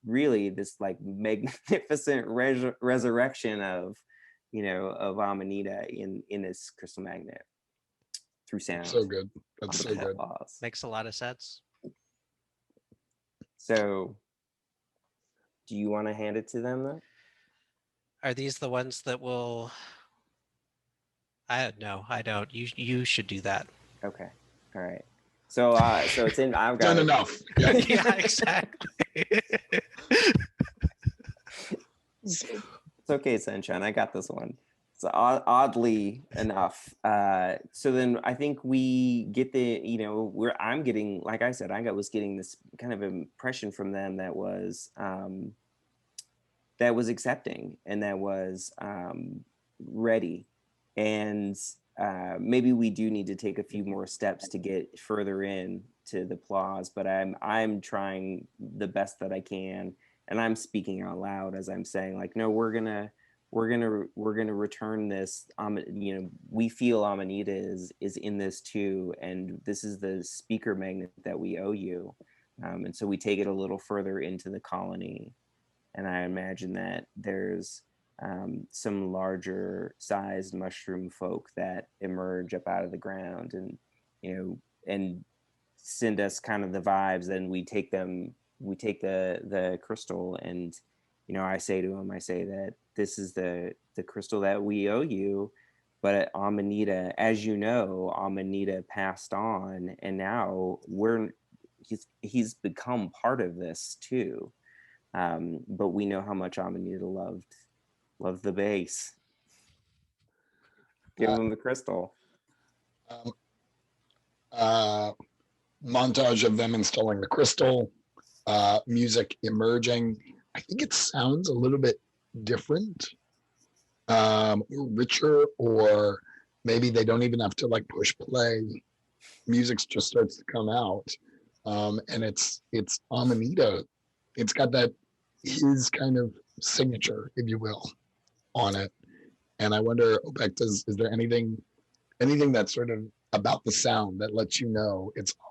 [SPEAKER 3] really this like magnificent resurrection of Amanita in this crystal magnet through sound.
[SPEAKER 1] So good. That's so
[SPEAKER 2] Okay.
[SPEAKER 1] good.
[SPEAKER 2] Makes a lot of sense.
[SPEAKER 3] So, do you want to hand it to them though?
[SPEAKER 2] Are these the ones that will? No, I don't. You should do that.
[SPEAKER 3] Okay. All right. So it's in. I've got
[SPEAKER 1] Done
[SPEAKER 3] it.
[SPEAKER 1] enough. Yeah.
[SPEAKER 2] Yeah, exactly.
[SPEAKER 3] It's okay, Sunshine. I got this one. So oddly enough, so then I think we get I'm getting, like I said, was getting this kind of impression from them that was accepting and that was ready and maybe we do need to take a few more steps to get further in to the Plaza, but I'm trying the best that I can, and I'm speaking out loud as I'm saying, like, no, we're gonna return this. We feel Amanita is in this too, and this is the speaker magnet that we owe you. And so we take it a little further into the colony, and I imagine that there's some larger sized mushroom folk that emerge up out of the ground, and and send us kind of the vibes. Then we take the crystal, and I say to him, I say that this is the crystal that we owe you. But Amanita, as you know, Amanita passed on, and now he's become part of this too. But we know how much Amanita loved the base. Give him the crystal.
[SPEAKER 1] Montage of them installing the crystal, music emerging. I think it sounds a little bit different, richer, or maybe they don't even have to like push play. Music just starts to come out, and it's Amanita. It's got that his kind of signature, if you will, on it. And I wonder, Opek, is there anything that's sort of about the sound that lets you know it's Amanita?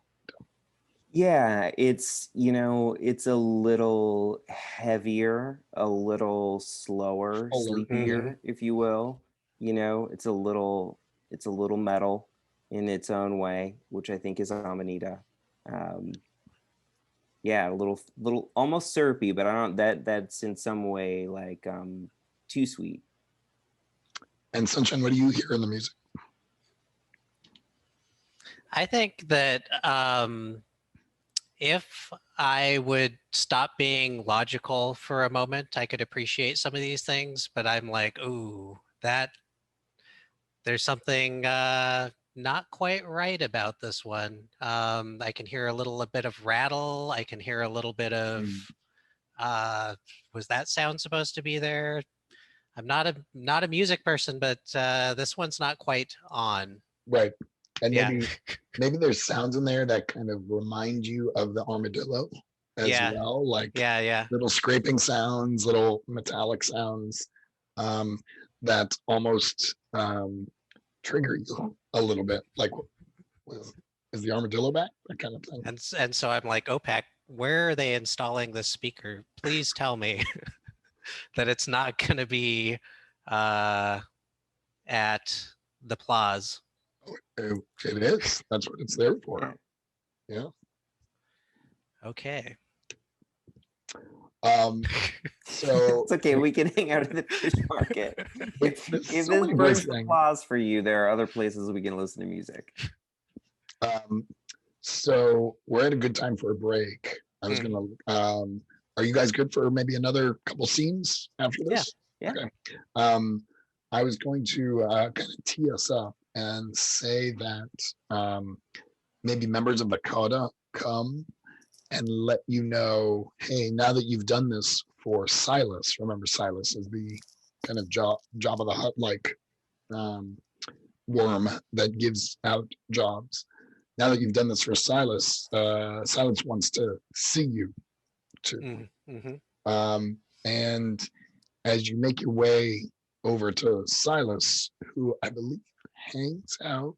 [SPEAKER 3] Yeah, it's a little heavier, a little slower, sleepier, if you will. It's a little metal in its own way, which I think is Amanita. Yeah, a little almost syrupy, but I don't that's in some way like too sweet.
[SPEAKER 1] And Sunshine, what do you hear in the music?
[SPEAKER 2] I think that if I would stop being logical for a moment, I could appreciate some of these things, but I'm like, ooh, there's something not quite right about this one. I can hear a bit of rattle. I can hear a little bit of, was that sound supposed to be there? I'm not a music person, but this one's not quite on.
[SPEAKER 1] Right. And
[SPEAKER 2] Yeah.
[SPEAKER 1] maybe there's sounds in there that kind of remind you of the armadillo as well, like little scraping sounds, little metallic sounds that almost trigger you a little bit, like, is the armadillo back? That kind of thing.
[SPEAKER 2] And so I'm like, OPEC, where are they installing this speaker? Please tell me that it's not going to be at the Plaza.
[SPEAKER 1] It is. That's what it's there for. Yeah.
[SPEAKER 2] Okay.
[SPEAKER 1] So
[SPEAKER 3] it's okay. We can hang out at the fish market. If this
[SPEAKER 1] so
[SPEAKER 3] brings applause for you, there are other places we can listen to music.
[SPEAKER 1] So we're at a good time for a break. I was gonna. Are you guys good for maybe another couple scenes after this?
[SPEAKER 3] Yeah.
[SPEAKER 1] Okay. I was going to kind of tee us up and say that maybe members of the Coda come and let you know, hey, now that you've done this for Silas, remember Silas is the kind of Jabba the Hutt like worm that gives out jobs. Now that you've done this for Silas, Silas wants to see you too. And as you make your way over to Silas, who I believe hangs out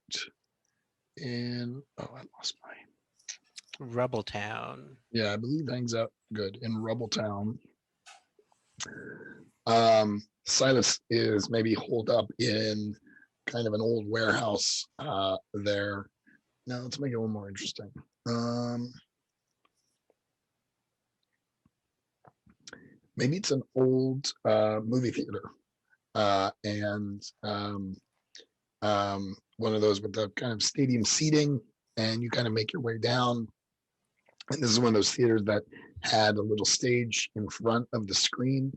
[SPEAKER 1] in, I lost my
[SPEAKER 2] Rubble Town.
[SPEAKER 1] Yeah, I believe hangs out good in Rubble Town. Silas is maybe holed up in kind of an old warehouse there. Now let's make it a little more interesting. Maybe it's an old movie theater, and one of those with the kind of stadium seating, and you kind of make your way down. And this is one of those theaters that had a little stage in front of the screen,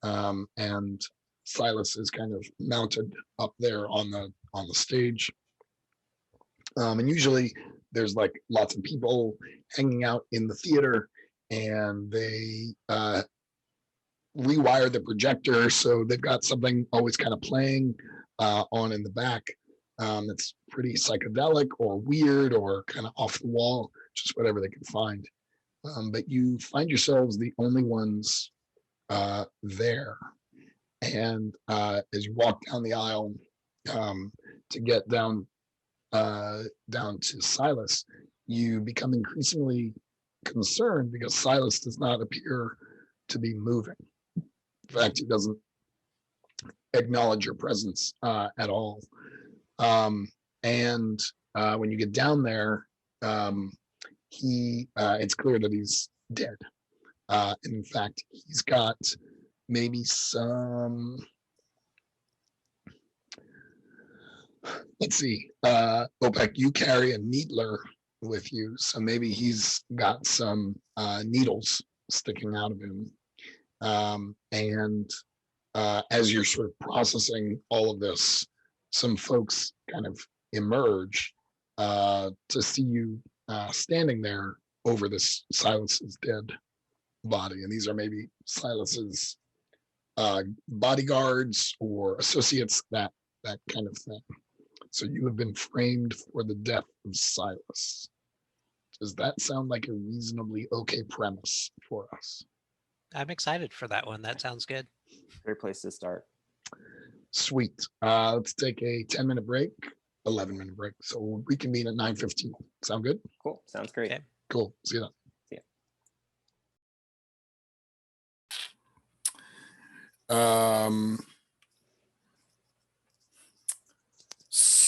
[SPEAKER 1] and Silas is kind of mounted up there on the stage. And usually there's like lots of people hanging out in the theater, and they rewire the projector, so they've got something always kind of playing on in the back that's pretty psychedelic or weird or kind of off the wall, just whatever they can find. But you find yourselves the only ones there. And as you walk down the aisle to get down to Silas, you become increasingly concerned because Silas does not appear to be moving. In fact, he doesn't acknowledge your presence at all. And when you get down there, it's clear that he's dead. And in fact, he's got maybe some, let's see, OPEC, you carry a needler with you, so maybe he's got some needles sticking out of him. And as you're sort of processing all of this, some folks kind of emerge to see you standing there over this Silas's dead body. And these are maybe Silas's bodyguards or associates, that kind of thing. So you have been framed for the death of Silas. Does that sound like a reasonably okay premise for us?
[SPEAKER 2] I'm excited for that one. That sounds good.
[SPEAKER 3] Great place to start.
[SPEAKER 1] Sweet. Let's take a 10-minute break, 11-minute break. So we'll reconvene at 9:15. Sound good?
[SPEAKER 3] Cool. Sounds great.
[SPEAKER 2] Okay.
[SPEAKER 1] Cool. See you then.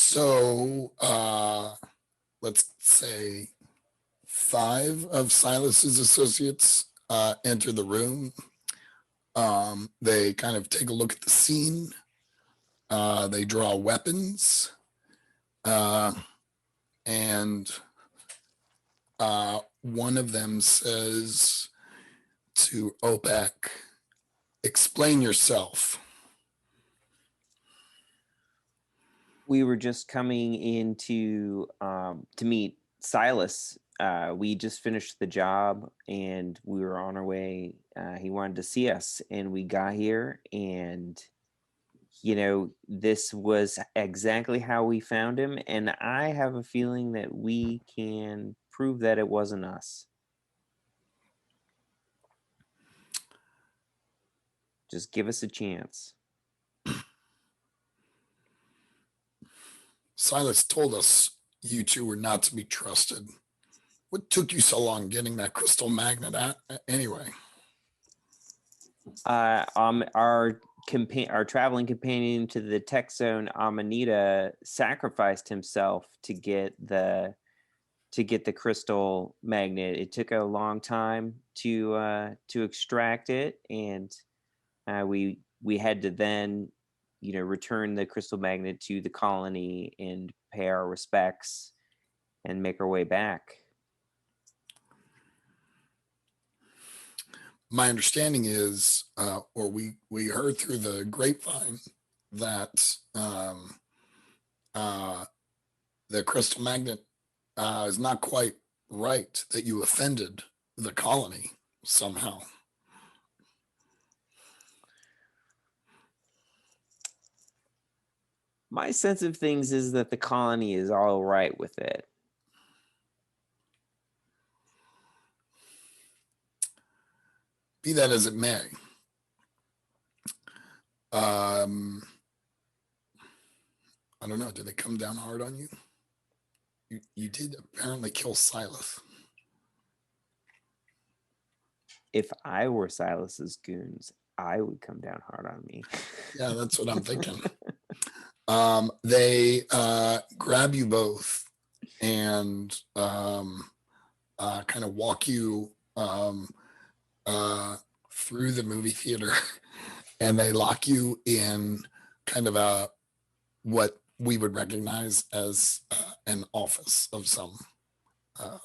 [SPEAKER 1] So let's say 5 of Silas's associates enter the room. They kind of take a look at the scene. They draw weapons. And one of them says to OPEC, "Explain yourself."
[SPEAKER 3] We were just coming in to meet Silas. We just finished the job and we were on our way. He wanted to see us and we got here, and this was exactly how we found him, and I have a feeling that we can prove that it wasn't us. Just give us a chance.
[SPEAKER 1] Silas told us you two were not to be trusted. What took you so long getting that crystal magnet anyway?
[SPEAKER 3] Our traveling companion to the tech zone, Amanita, sacrificed himself to get the crystal magnet. It took a long time to extract it, and we had to then return the crystal magnet to the colony and pay our respects and make our way back.
[SPEAKER 1] My understanding is, or we heard through the grapevine, that the crystal magnet is not quite right, that you offended the colony somehow.
[SPEAKER 3] My sense of things is that the colony is all right with it.
[SPEAKER 1] Be that as it may, I don't know. Did they come down hard on you? You did apparently kill Silas.
[SPEAKER 3] If I were Silas's goons, I would come down hard on me.
[SPEAKER 1] Yeah, that's what I'm thinking. They grab you both and kind of walk you through the movie theater, and they lock you in kind of what we would recognize as an office of some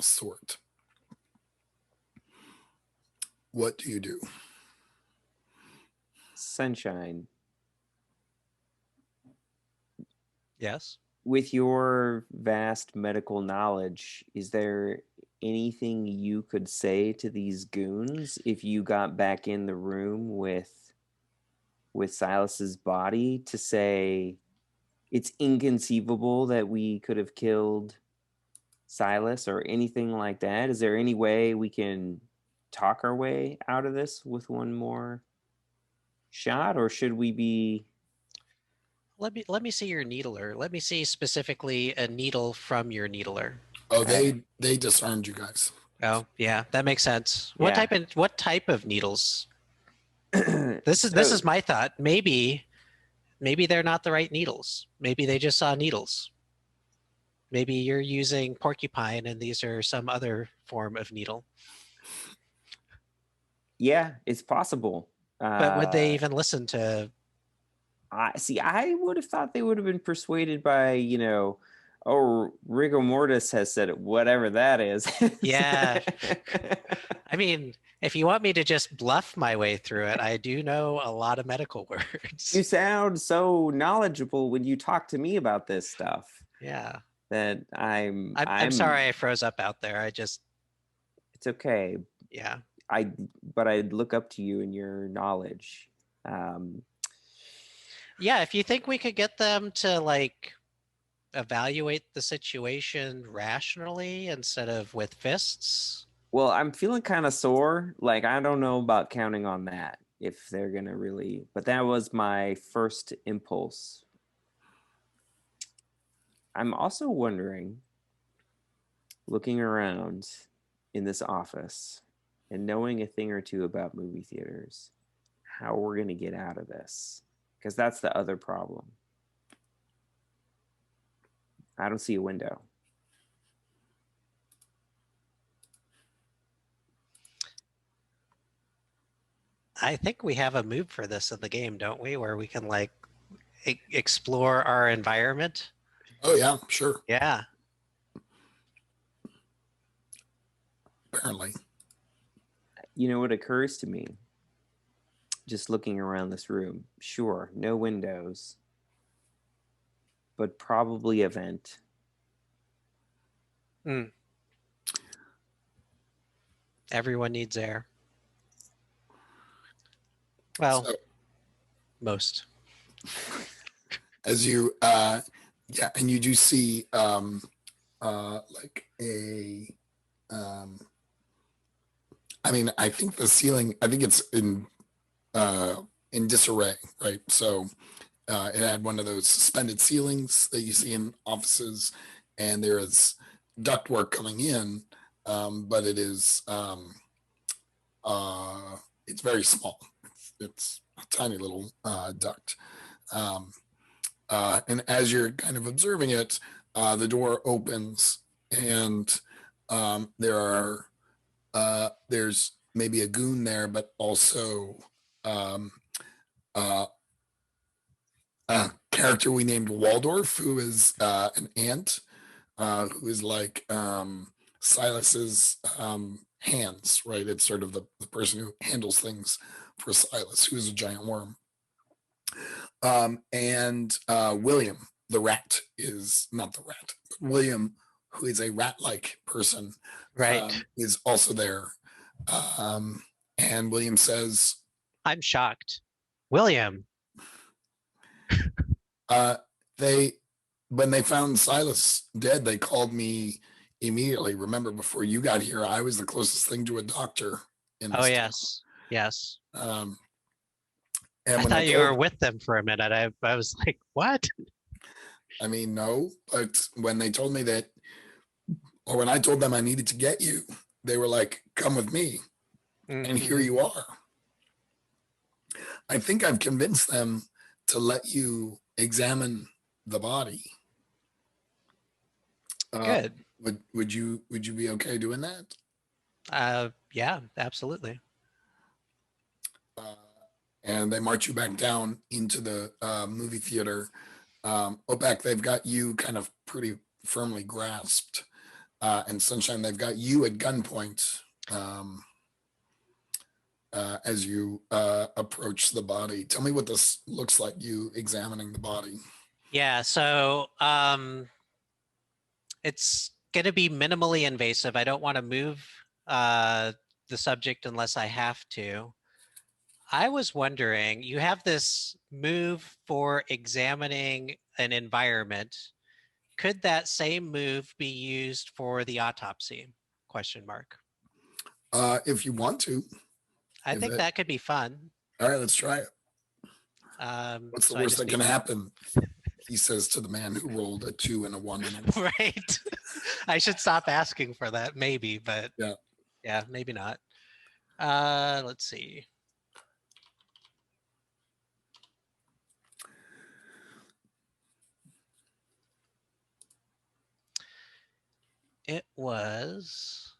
[SPEAKER 1] sort. What do you do?
[SPEAKER 3] Sunshine,
[SPEAKER 2] Yes.
[SPEAKER 3] with your vast medical knowledge, is there anything you could say to these goons if you got back in the room with Silas's body to say, it's inconceivable that we could have killed Silas or anything like that. Is there any way we can talk our way out of this with one more shot, or should we be?
[SPEAKER 2] Let me see your needler. Let me see specifically a needle from your needler.
[SPEAKER 1] Oh, they disarmed you guys.
[SPEAKER 2] Oh, yeah, that makes sense.
[SPEAKER 3] Yeah.
[SPEAKER 2] What type of needles? This is my thought. Maybe they're not the right needles. Maybe they just saw needles. Maybe you're using porcupine and these are some other form of needle.
[SPEAKER 3] Yeah, it's possible.
[SPEAKER 2] But would they even listen to?
[SPEAKER 3] I would have thought they would have been persuaded by, oh, rigor mortis has said it, whatever that is.
[SPEAKER 2] Yeah. I mean, if you want me to just bluff my way through it, I do know a lot of medical words.
[SPEAKER 3] You sound so knowledgeable when you talk to me about this stuff.
[SPEAKER 2] Yeah.
[SPEAKER 3] That I'm
[SPEAKER 2] sorry I froze up out there.
[SPEAKER 3] It's okay.
[SPEAKER 2] Yeah.
[SPEAKER 3] But I look up to you and your knowledge.
[SPEAKER 2] Yeah, if you think we could get them to like evaluate the situation rationally instead of with fists.
[SPEAKER 3] Well, I'm feeling kind of sore. Like, I don't know about counting on that if they're going to really, but that was my first impulse. I'm also wondering, looking around in this office and knowing a thing or two about movie theaters, how we're going to get out of this. Because that's the other problem. I don't see a window.
[SPEAKER 2] I think we have a move for this in the game, don't we? Where we can like explore our environment.
[SPEAKER 1] Oh yeah, sure.
[SPEAKER 2] Yeah.
[SPEAKER 1] Apparently.
[SPEAKER 3] You know what occurs to me? Just looking around this room. Sure, no windows. But probably a vent.
[SPEAKER 2] Everyone needs air. Well, most.
[SPEAKER 1] As you yeah, and you do see like a I mean, I think the ceiling, I think it's in disarray, right? So it had one of those suspended ceilings that you see in offices, and there is ductwork coming in, but it is it's very small. It's a tiny little duct. And as you're kind of observing it, the door opens, and there's maybe a goon there, but also a character we named Waldorf, who is an ant, who is like Silas's hands, right? It's sort of the person who handles things for Silas, who is a giant worm. And William, the rat, is not the rat, but William, who is a rat-like person,
[SPEAKER 2] right,
[SPEAKER 1] is also there. And William says,
[SPEAKER 2] "I'm shocked, William."
[SPEAKER 1] When they found Silas dead, they called me immediately. Remember, before you got here, I was the closest thing to a doctor in this town.
[SPEAKER 2] Yes.
[SPEAKER 1] And
[SPEAKER 2] I thought you were with them for a minute. I was like, what?
[SPEAKER 1] I mean, no, but when they told me that, or when I told them I needed to get you, they were like, come with me. Mm-hmm. And here you are. I think I've convinced them to let you examine the body.
[SPEAKER 2] Good.
[SPEAKER 1] Would you be okay doing that?
[SPEAKER 2] Yeah, absolutely.
[SPEAKER 1] And they march you back down into the movie theater. OPAC, they've got you kind of pretty firmly grasped. And Sunshine, they've got you at gunpoint as you approach the body. Tell me what this looks like, you examining the body.
[SPEAKER 2] Yeah, so it's going to be minimally invasive. I don't want to move the subject unless I have to. I was wondering, you have this move for examining an environment. Could that same move be used for the autopsy? Question mark.
[SPEAKER 1] If you want to.
[SPEAKER 2] I
[SPEAKER 1] If
[SPEAKER 2] think
[SPEAKER 1] it-
[SPEAKER 2] that could be fun.
[SPEAKER 1] All right, let's try it. What's the
[SPEAKER 2] So I
[SPEAKER 1] worst
[SPEAKER 2] just
[SPEAKER 1] that can
[SPEAKER 2] need-
[SPEAKER 1] happen? He says to the man who rolled a 2 and a 1 and a 1.
[SPEAKER 2] Right. I should stop asking for that, maybe, but
[SPEAKER 1] Yeah.
[SPEAKER 2] yeah, maybe not. Let's see. It was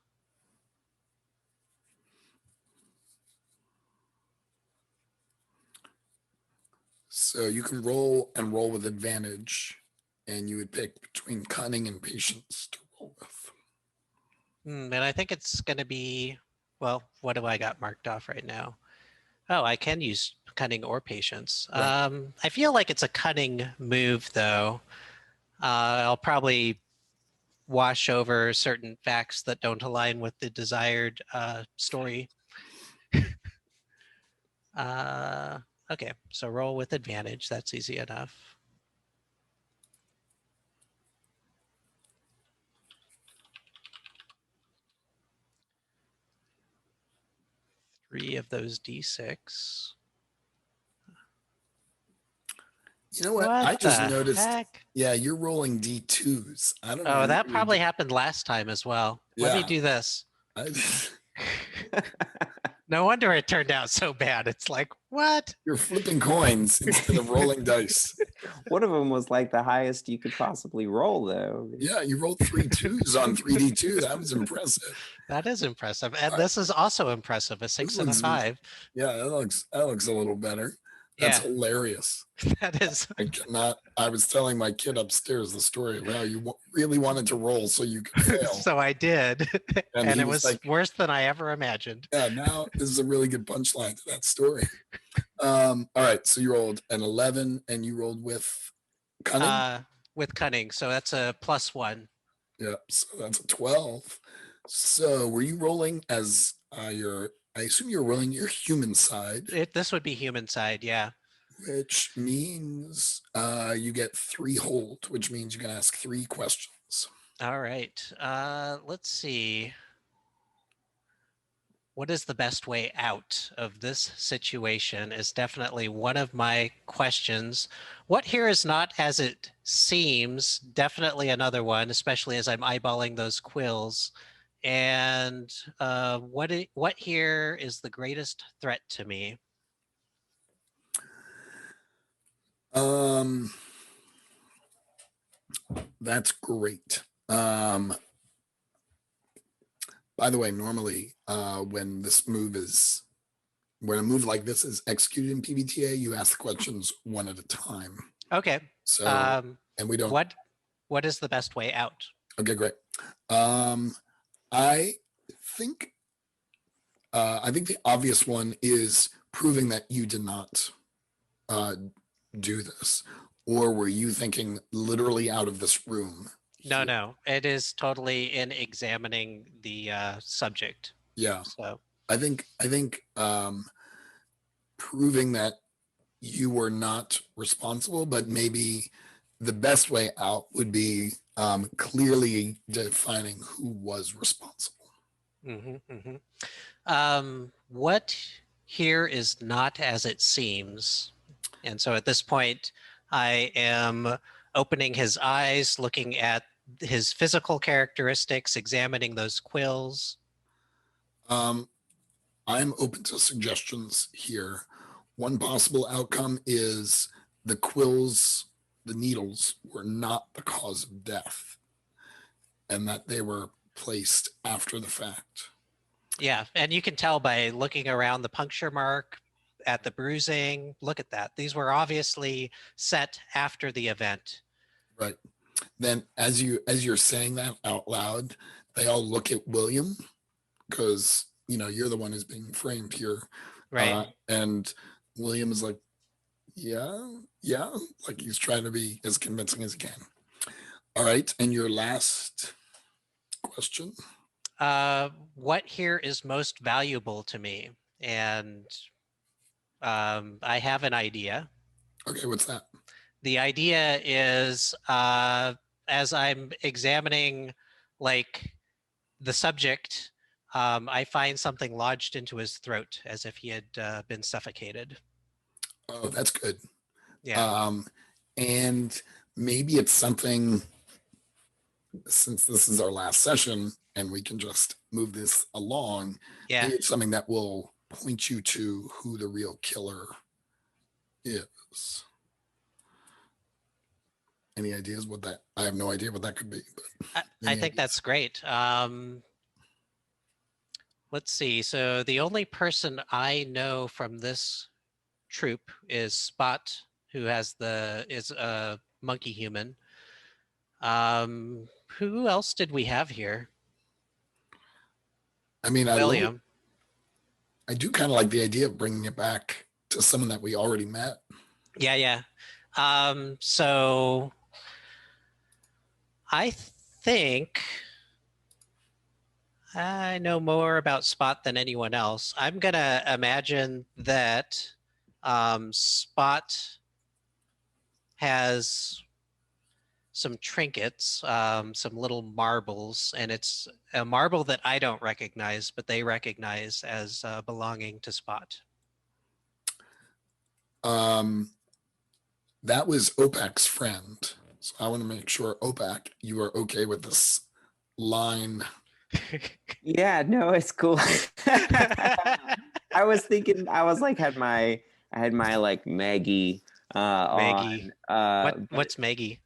[SPEAKER 1] So you can roll and roll with advantage, and you would pick between cunning and patience to roll with.
[SPEAKER 2] and I think it's going to be, well, what do I got marked off right now? Oh, I can use cunning or patience.
[SPEAKER 1] Right.
[SPEAKER 2] I feel like it's a cunning move, though. I'll probably wash over certain facts that don't align with the desired story. Okay, so roll with advantage. That's easy enough. Three of those D6.
[SPEAKER 1] You know what? I just
[SPEAKER 2] the
[SPEAKER 1] noticed.
[SPEAKER 2] heck?
[SPEAKER 1] Yeah, you're rolling D2s. I don't know.
[SPEAKER 2] Oh,
[SPEAKER 1] who
[SPEAKER 2] that
[SPEAKER 1] you're
[SPEAKER 2] probably happened last time as well. Let me
[SPEAKER 1] Yeah.
[SPEAKER 2] do this.
[SPEAKER 1] I-
[SPEAKER 2] No wonder it turned out so bad. It's like, what?
[SPEAKER 1] you're flipping coins instead of rolling dice.
[SPEAKER 3] One of them was like the highest you could possibly roll, though.
[SPEAKER 1] Yeah, you rolled 3 2s on 3D2. That was impressive.
[SPEAKER 2] That is impressive. And
[SPEAKER 1] I-
[SPEAKER 2] this is also impressive, a 6 and a
[SPEAKER 1] one's-
[SPEAKER 2] 5.
[SPEAKER 1] Yeah, that looks a little better. That's
[SPEAKER 2] Yeah,
[SPEAKER 1] hilarious.
[SPEAKER 2] that is.
[SPEAKER 1] I cannot. I was telling my kid upstairs the story of how you really wanted to roll so you could fail.
[SPEAKER 2] So I did.
[SPEAKER 1] And
[SPEAKER 2] And
[SPEAKER 1] he
[SPEAKER 2] it
[SPEAKER 1] was
[SPEAKER 2] was
[SPEAKER 1] like-
[SPEAKER 2] worse than I ever imagined.
[SPEAKER 1] Yeah, now this is a really good punchline to that story. All right, so you rolled an 11 and you rolled with cunning.
[SPEAKER 2] With cunning. So that's a +1.
[SPEAKER 1] Yeah, so that's a 12. So were you rolling as I assume you're rolling your human side,
[SPEAKER 2] This would be human side. Yeah.
[SPEAKER 1] which means you get 3 hold, which means you can ask 3 questions.
[SPEAKER 2] All right. Let's see. What is the best way out of this situation is definitely one of my questions. What here is not as it seems, definitely another one, especially as I'm eyeballing those quills. And what here is the greatest threat to me?
[SPEAKER 1] That's great. By the way, normally when a move like this is executed in PBTA, you ask the questions one at a time.
[SPEAKER 2] Okay.
[SPEAKER 1] So and we don't.
[SPEAKER 2] What is the best way out?
[SPEAKER 1] Okay, great. I think the obvious one is proving that you did not do this, or were you thinking literally out of this room?
[SPEAKER 2] No. It is totally in examining the subject.
[SPEAKER 1] Yeah,
[SPEAKER 2] So
[SPEAKER 1] I think proving that you were not responsible, but maybe the best way out would be clearly defining who was responsible.
[SPEAKER 2] What here is not as it seems. And so at this point, I am opening his eyes, looking at his physical characteristics, examining those quills.
[SPEAKER 1] I'm open to suggestions here. One possible outcome is the quills, the needles, were not the cause of death, and that they were placed after the fact.
[SPEAKER 2] Yeah, and you can tell by looking around the puncture mark, at the bruising. Look at that. These were obviously set after the event.
[SPEAKER 1] Right. Then as you're saying that out loud, they all look at William because you're the one who's being framed here.
[SPEAKER 2] Right.
[SPEAKER 1] And William is like, yeah, like he's trying to be as convincing as he can. All right. And your last question.
[SPEAKER 2] What here is most valuable to me? And I have an idea.
[SPEAKER 1] Okay, what's that?
[SPEAKER 2] The idea is as I'm examining like the subject, I find something lodged into his throat as if he had been suffocated.
[SPEAKER 1] Oh, that's good.
[SPEAKER 2] Yeah.
[SPEAKER 1] And maybe it's something, since this is our last session and we can just move this along,
[SPEAKER 2] Yeah.
[SPEAKER 1] maybe it's something that will point you to who the real killer is. Any ideas what that? I have no idea what that could be. But
[SPEAKER 2] I
[SPEAKER 1] any
[SPEAKER 2] think
[SPEAKER 1] ideas?
[SPEAKER 2] that's great. Let's see. So the only person I know from this troop is Spot, who is a monkey human. Who else did we have here?
[SPEAKER 1] I mean,
[SPEAKER 2] William.
[SPEAKER 1] I do kind of like the idea of bringing it back to someone that we already met.
[SPEAKER 2] Yeah, yeah. So I think I know more about Spot than anyone else. I'm gonna imagine that Spot has some trinkets, some little marbles, and it's a marble that I don't recognize, but they recognize as belonging to Spot.
[SPEAKER 1] That was OPEC's friend. So I want to make sure, OPEC, you are okay with this line.
[SPEAKER 3] Yeah, no, it's cool. I was thinking, I was like, I had my like Maggie
[SPEAKER 2] Maggie.
[SPEAKER 3] on.
[SPEAKER 2] What's Maggie?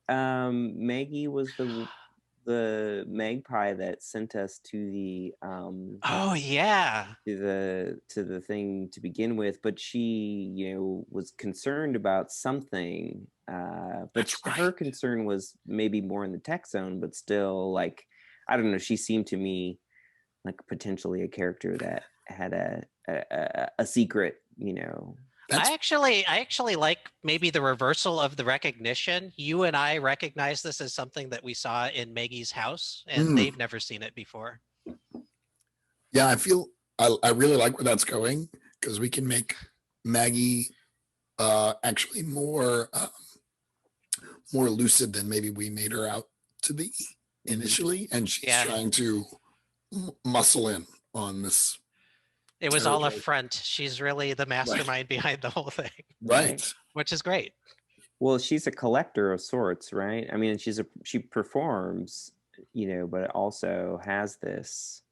[SPEAKER 3] Maggie was the magpie that sent us to the
[SPEAKER 2] Oh yeah.
[SPEAKER 3] to the thing to begin with, but she, you know, was concerned about something. But
[SPEAKER 1] That's
[SPEAKER 3] her
[SPEAKER 1] right.
[SPEAKER 3] concern was maybe more in the tech zone, but still, like, I don't know. She seemed to me like potentially a character that had a secret, you know.
[SPEAKER 1] That's
[SPEAKER 2] I actually like maybe the reversal of the recognition. You and I recognize this as something that we saw in Maggie's house, and they've never seen it before.
[SPEAKER 1] Yeah, I really like where that's going, because we can make Maggie actually more lucid than maybe we made her out to be initially, and she's
[SPEAKER 2] Yeah.
[SPEAKER 1] trying to muscle in on this.
[SPEAKER 2] It was all a
[SPEAKER 1] territory.
[SPEAKER 2] front. She's really the mastermind behind the whole thing,
[SPEAKER 1] Right.
[SPEAKER 2] which is great.
[SPEAKER 3] Well, she's a collector of sorts, right? I mean, she performs, you know, but also has this,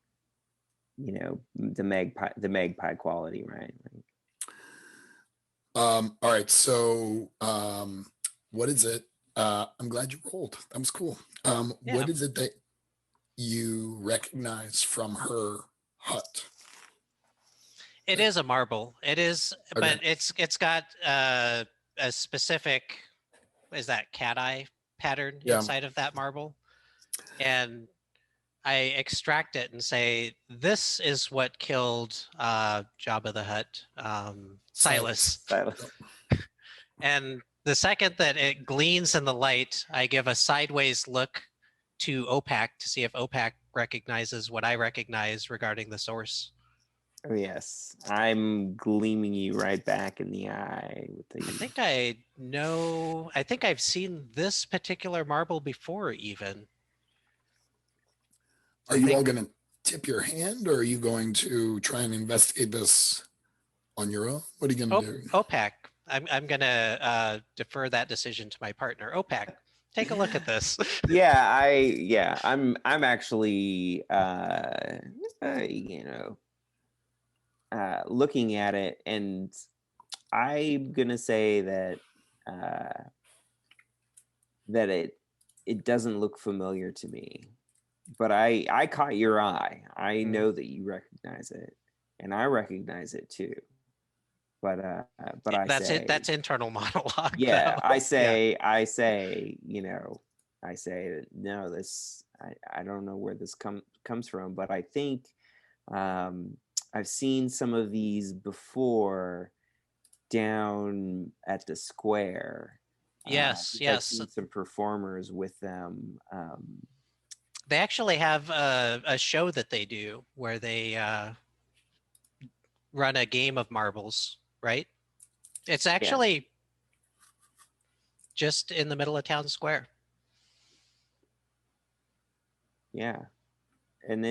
[SPEAKER 3] you know, the magpie quality, right? Like,
[SPEAKER 1] All right. So what is it? I'm glad you rolled. That was cool.
[SPEAKER 2] Yeah.
[SPEAKER 1] What is it that you recognize from her hut?
[SPEAKER 2] It is a marble. It is,
[SPEAKER 1] Okay.
[SPEAKER 2] but it's got a specific, is that cat eye pattern
[SPEAKER 1] Yeah.
[SPEAKER 2] inside of that marble, and I extract it and say, "This is what killed Jabba the Hutt, Silas."
[SPEAKER 3] Silas.
[SPEAKER 2] And the second that it gleams in the light, I give a sideways look to OPAC to see if OPAC recognizes what I recognize regarding the source.
[SPEAKER 3] Oh yes, I'm gleaming you right back in the eye with the.
[SPEAKER 2] I think I've seen this particular marble before, even.
[SPEAKER 1] Are you all going to tip your hand, or are you going to try and investigate this on your own? What are you going to do?
[SPEAKER 2] OPAC. I'm going to defer that decision to my partner. OPAC, take a look at this.
[SPEAKER 3] I'm actually you know, looking at it, and I'm gonna say that that it doesn't look familiar to me, but I caught your eye. I know that you recognize it, and I recognize it too. But
[SPEAKER 2] That's internal monologue.
[SPEAKER 3] Yeah,
[SPEAKER 2] though.
[SPEAKER 3] I say, you know, I say that no, I don't know where this comes from, but I think I've seen some of these before down at the square.
[SPEAKER 2] Yes,
[SPEAKER 3] I've
[SPEAKER 2] yes.
[SPEAKER 3] seen some performers with them.
[SPEAKER 2] They actually have a show that they do where they run a game of marbles right? It's actually just in the middle of town square.
[SPEAKER 3] Yeah. And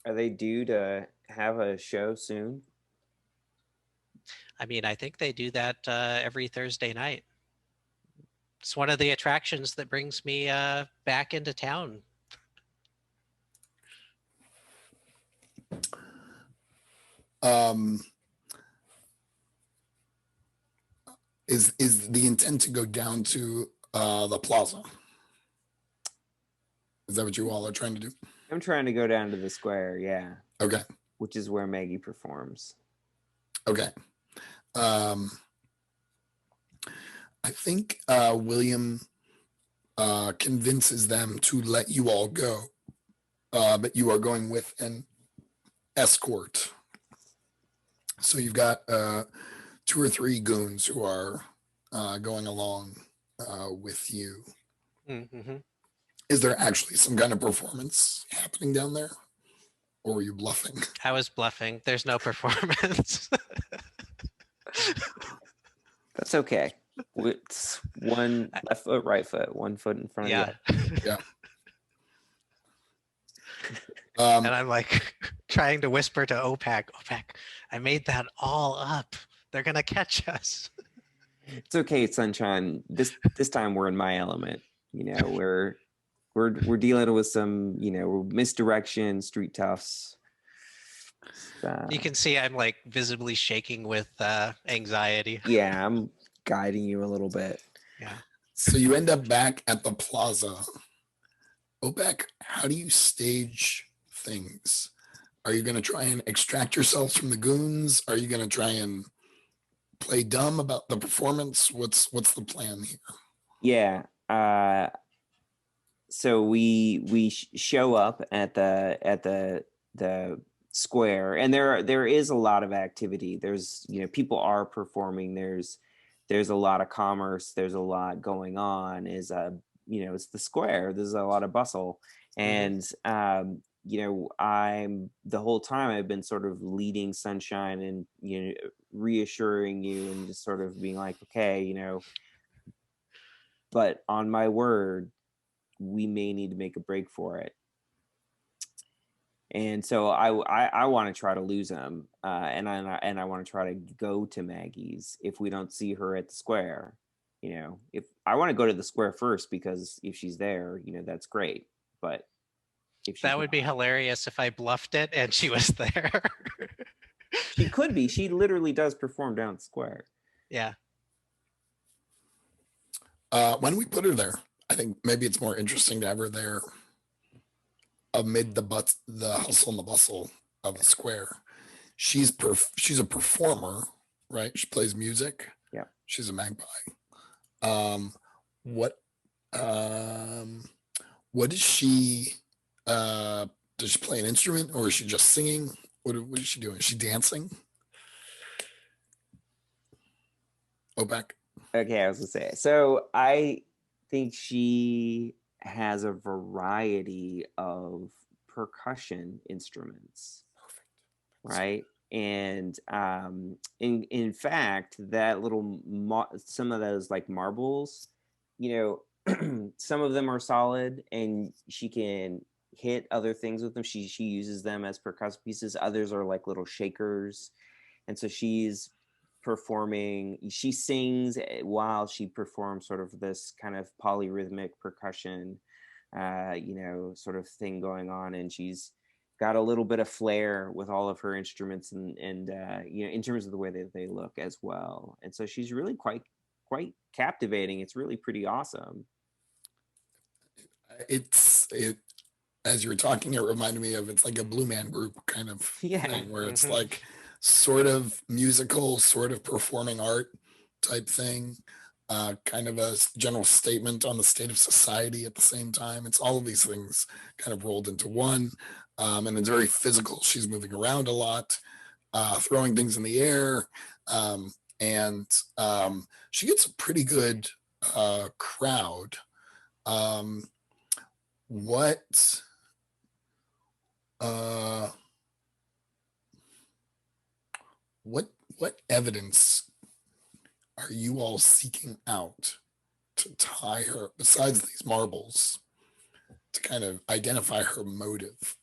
[SPEAKER 3] are they due to have a show soon?
[SPEAKER 2] I mean, I think they do that every Thursday night. It's one of the attractions that brings me back into town.
[SPEAKER 1] Um, is the intent to go down to the plaza? Is that what you all are trying to do?
[SPEAKER 3] I'm trying to go down to the square, yeah,
[SPEAKER 1] Okay.
[SPEAKER 3] which is where Maggie performs.
[SPEAKER 1] Okay. I think William convinces them to let you all go, but you are going with an escort. So you've got 2 or 3 goons who are going along with you.
[SPEAKER 2] Mm-hmm.
[SPEAKER 1] Is there actually some kind of performance happening down there? Or were you bluffing?
[SPEAKER 2] I was bluffing. There's no performance.
[SPEAKER 3] That's okay. It's one left foot, right foot, 1 foot in front of the other.
[SPEAKER 2] And I'm like trying to whisper to OPAC, I made that all up. They're gonna catch us.
[SPEAKER 3] It's okay, Sunshine. This time we're in my element. You know, we're dealing with some, misdirection, street toughs.
[SPEAKER 2] You can see I'm like visibly shaking with anxiety.
[SPEAKER 3] Yeah, I'm guiding you a little bit.
[SPEAKER 2] Yeah.
[SPEAKER 1] So you end up back at the plaza. OPAC, how do you stage things? Are you going to try and extract yourselves from the goons? Are you going to try and play dumb about the performance? What's the plan here?
[SPEAKER 3] Yeah. So we show up at the square, and there is a lot of activity. There's people are performing. There's a lot of commerce. There's a lot going on. It's the square. There's a lot of bustle, and I'm the whole time I've been sort of leading Sunshine and reassuring you and just sort of being like, okay, but on my word, we may need to make a break for it. And so I want to try to lose him, and I want to try to go to Maggie's if we don't see her at the square. If I want to go to the square first, because if she's there, that's great. But if
[SPEAKER 2] that would be hilarious if I bluffed it and she was there.
[SPEAKER 3] She could be. She literally does perform down the square.
[SPEAKER 2] Yeah.
[SPEAKER 1] When we put her there, I think maybe it's more interesting to have her there amid the hustle and the bustle of the square. She's a performer, right? She plays music.
[SPEAKER 3] Yeah.
[SPEAKER 1] She's a magpie. What is she? Does she play an instrument, or is she just singing? What is she doing? Is she dancing? OPAC.
[SPEAKER 3] Okay, I was gonna say. So I think she has a variety of percussion instruments.
[SPEAKER 1] Perfect.
[SPEAKER 3] Right. And in fact, that little some of those like marbles, some of them are solid and she can hit other things with them. She uses them as percussive pieces. Others are like little shakers, and so she's performing. She sings while she performs sort of this kind of polyrhythmic percussion, sort of thing going on, and she's got a little bit of flair with all of her instruments and in terms of the way that they look as well. And so she's really quite captivating. It's really pretty awesome.
[SPEAKER 1] As you were talking, it reminded me of, it's like a Blue Man Group kind of thing, where it's like sort of musical, sort of performing art type thing, kind of a general statement on the state of society at the same time. It's all of these things kind of rolled into one. And it's very physical. She's moving around a lot, throwing things in the air. And she gets a pretty good crowd. What what evidence are you all seeking out to tie her, besides these marbles, to kind of identify her motive?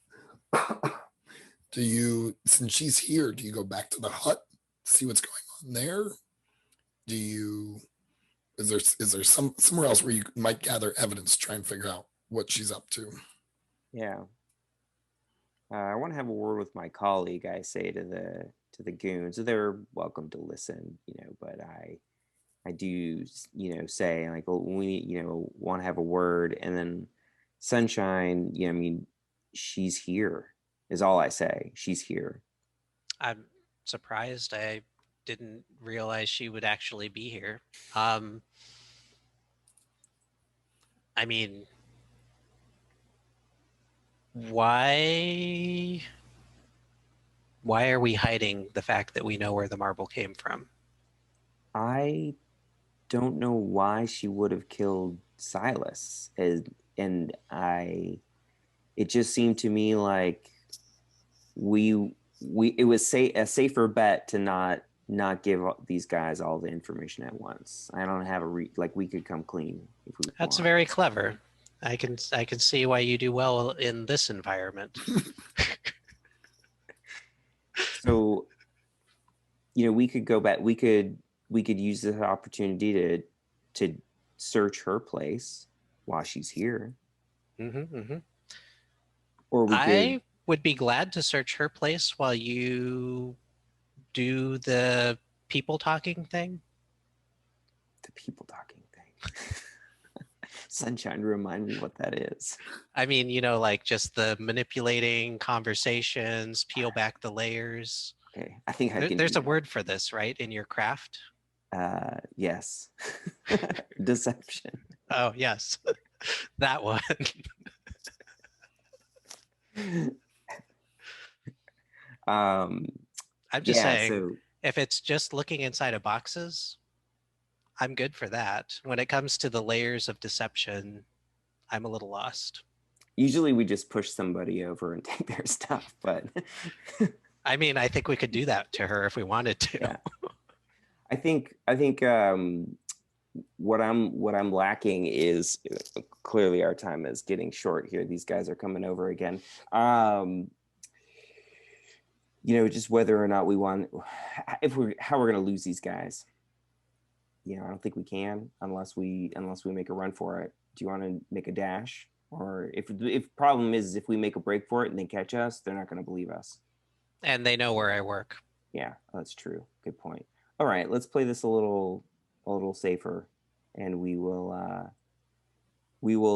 [SPEAKER 1] Do you, since she's here, do you go back to the hut, see what's going on there? Do you, is there somewhere else where you might gather evidence, try and figure out what she's up to?
[SPEAKER 3] Yeah. I want to have a word with my colleague. I say to the goons. They're welcome to listen, but I do, say like, well, we, want to have a word, and then Sunshine, I mean, she's here is all I say. She's here.
[SPEAKER 2] I'm surprised. I didn't realize she would actually be here. I mean, why are we hiding the fact that we know where the marble came from?
[SPEAKER 3] I don't know why she would have killed Silas, and it just seemed to me like it was a safer bet to not give these guys all the information at once. I don't have like we could come clean if we
[SPEAKER 2] That's
[SPEAKER 3] want.
[SPEAKER 2] very clever. I can see why you do well in this environment.
[SPEAKER 3] So, we could go back. We could use this opportunity to search her place while she's here. Or we
[SPEAKER 2] I would be glad to search her place while you do the people talking thing.
[SPEAKER 3] The people talking thing. Sunshine, remind me what that is.
[SPEAKER 2] I mean, like just the manipulating conversations, peel back the layers.
[SPEAKER 3] Okay, I think I can.
[SPEAKER 2] There's a word for this, right, in your craft?
[SPEAKER 3] Yes. Deception.
[SPEAKER 2] Oh, yes. That one. I'm just saying,
[SPEAKER 3] so,
[SPEAKER 2] if it's just looking inside of boxes, I'm good for that. When it comes to the layers of deception, I'm a little lost.
[SPEAKER 3] Usually we just push somebody over and take their stuff, but
[SPEAKER 2] I mean, I think we could do that to her if we wanted to.
[SPEAKER 3] Yeah. I think what I'm lacking is, clearly our time is getting short here. These guys are coming over again. Just whether or not we want, how we're going to lose these guys. I don't think we can unless we make a run for it. Do you want to make a dash? Or if problem is if we make a break for it and they catch us, they're not going to believe us.
[SPEAKER 2] And they know where I work.
[SPEAKER 3] Yeah, that's true. Good point. All right, let's play this a little safer, and we will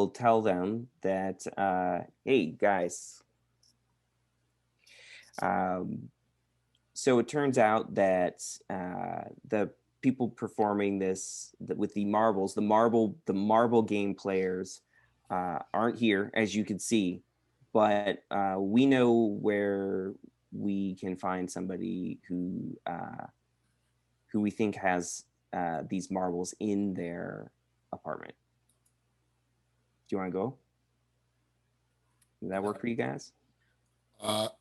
[SPEAKER 3] tell them that hey guys. So it turns out that the people performing this with the marbles, the marble game players aren't here, as you can see, but we know where we can find somebody who we think has these marbles in their apartment. Do you want to go? Does that work for you guys?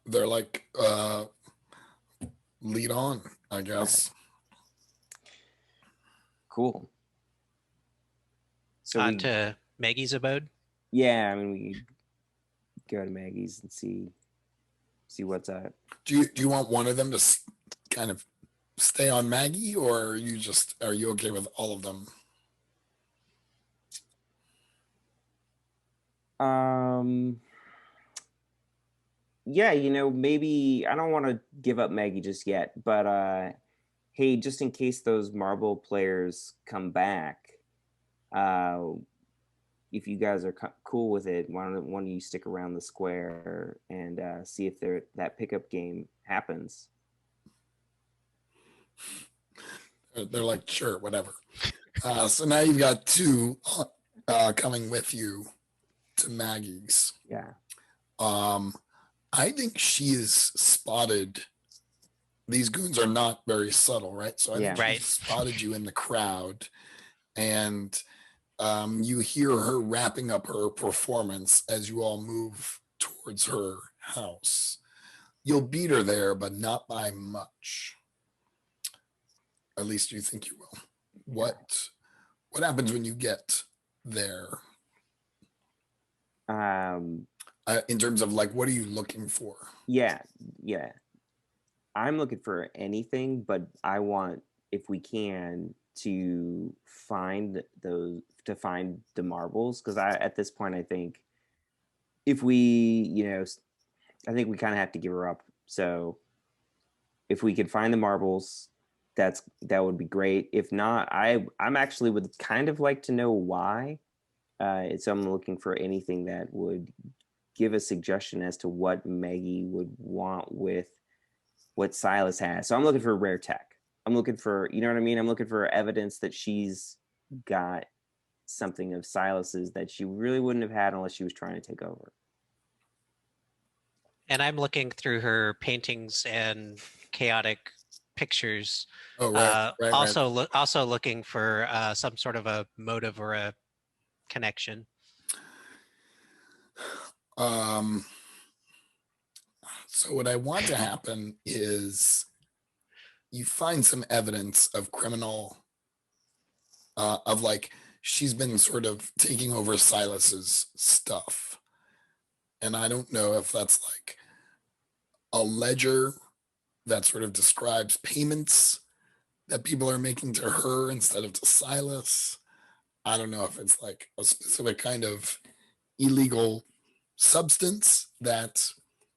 [SPEAKER 1] They're like lead on, I guess.
[SPEAKER 3] Cool. So
[SPEAKER 2] on to Maggie's abode.
[SPEAKER 3] Yeah, I mean, we go to Maggie's and see what's up.
[SPEAKER 1] Do you want one of them to kind of stay on Maggie, or are you okay with all of them?
[SPEAKER 3] Yeah, maybe I don't want to give up Maggie just yet, but hey, just in case those marble players come back, if you guys are cool with it, why don't you stick around the square and see if that pickup game happens?
[SPEAKER 1] They're like, sure, whatever. So now you've got two coming with you to Maggie's.
[SPEAKER 3] Yeah.
[SPEAKER 1] I think she is spotted. These goons are not very subtle, right? So I think she spotted you in the crowd, and you hear her wrapping up her performance as you all move towards her house. You'll beat her there, but not by much. at least you think you will. What happens when you get there? In terms of like, what are you looking for?
[SPEAKER 3] Yeah. I'm looking for anything, but I want, if we can, to find the marbles, because at this point I think if we, I think we kind of have to give her up. So if we could find the marbles, that would be great. If not, I'm actually would kind of like to know why. So I'm looking for anything that would give a suggestion as to what Maggie would want with what Silas has. So I'm looking for rare tech. I'm looking for, you know what I mean? I'm looking for evidence that she's got something of Silas's that she really wouldn't have had unless she was trying to take over.
[SPEAKER 2] And I'm looking through her paintings and chaotic pictures.
[SPEAKER 1] Oh, right.
[SPEAKER 2] Also looking for some sort of a motive or a connection.
[SPEAKER 1] So what I want to happen is you find some evidence of criminal, of like, she's been sort of taking over Silas's stuff. And I don't know if that's like a ledger that sort of describes payments that people are making to her instead of to Silas. I don't know if it's like a specific kind of illegal substance that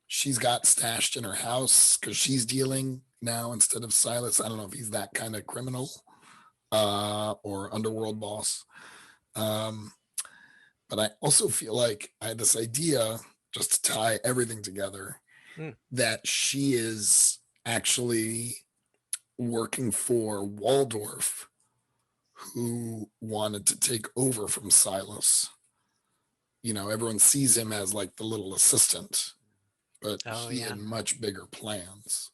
[SPEAKER 1] she's got stashed in her house because she's dealing now instead of Silas. I don't know if he's that kind of criminal or underworld boss. But I also feel like I had this idea, just to tie everything together, that she is actually working for Waldorf, who wanted to take over from Silas. Everyone sees him as like the little assistant, but he had much bigger plans.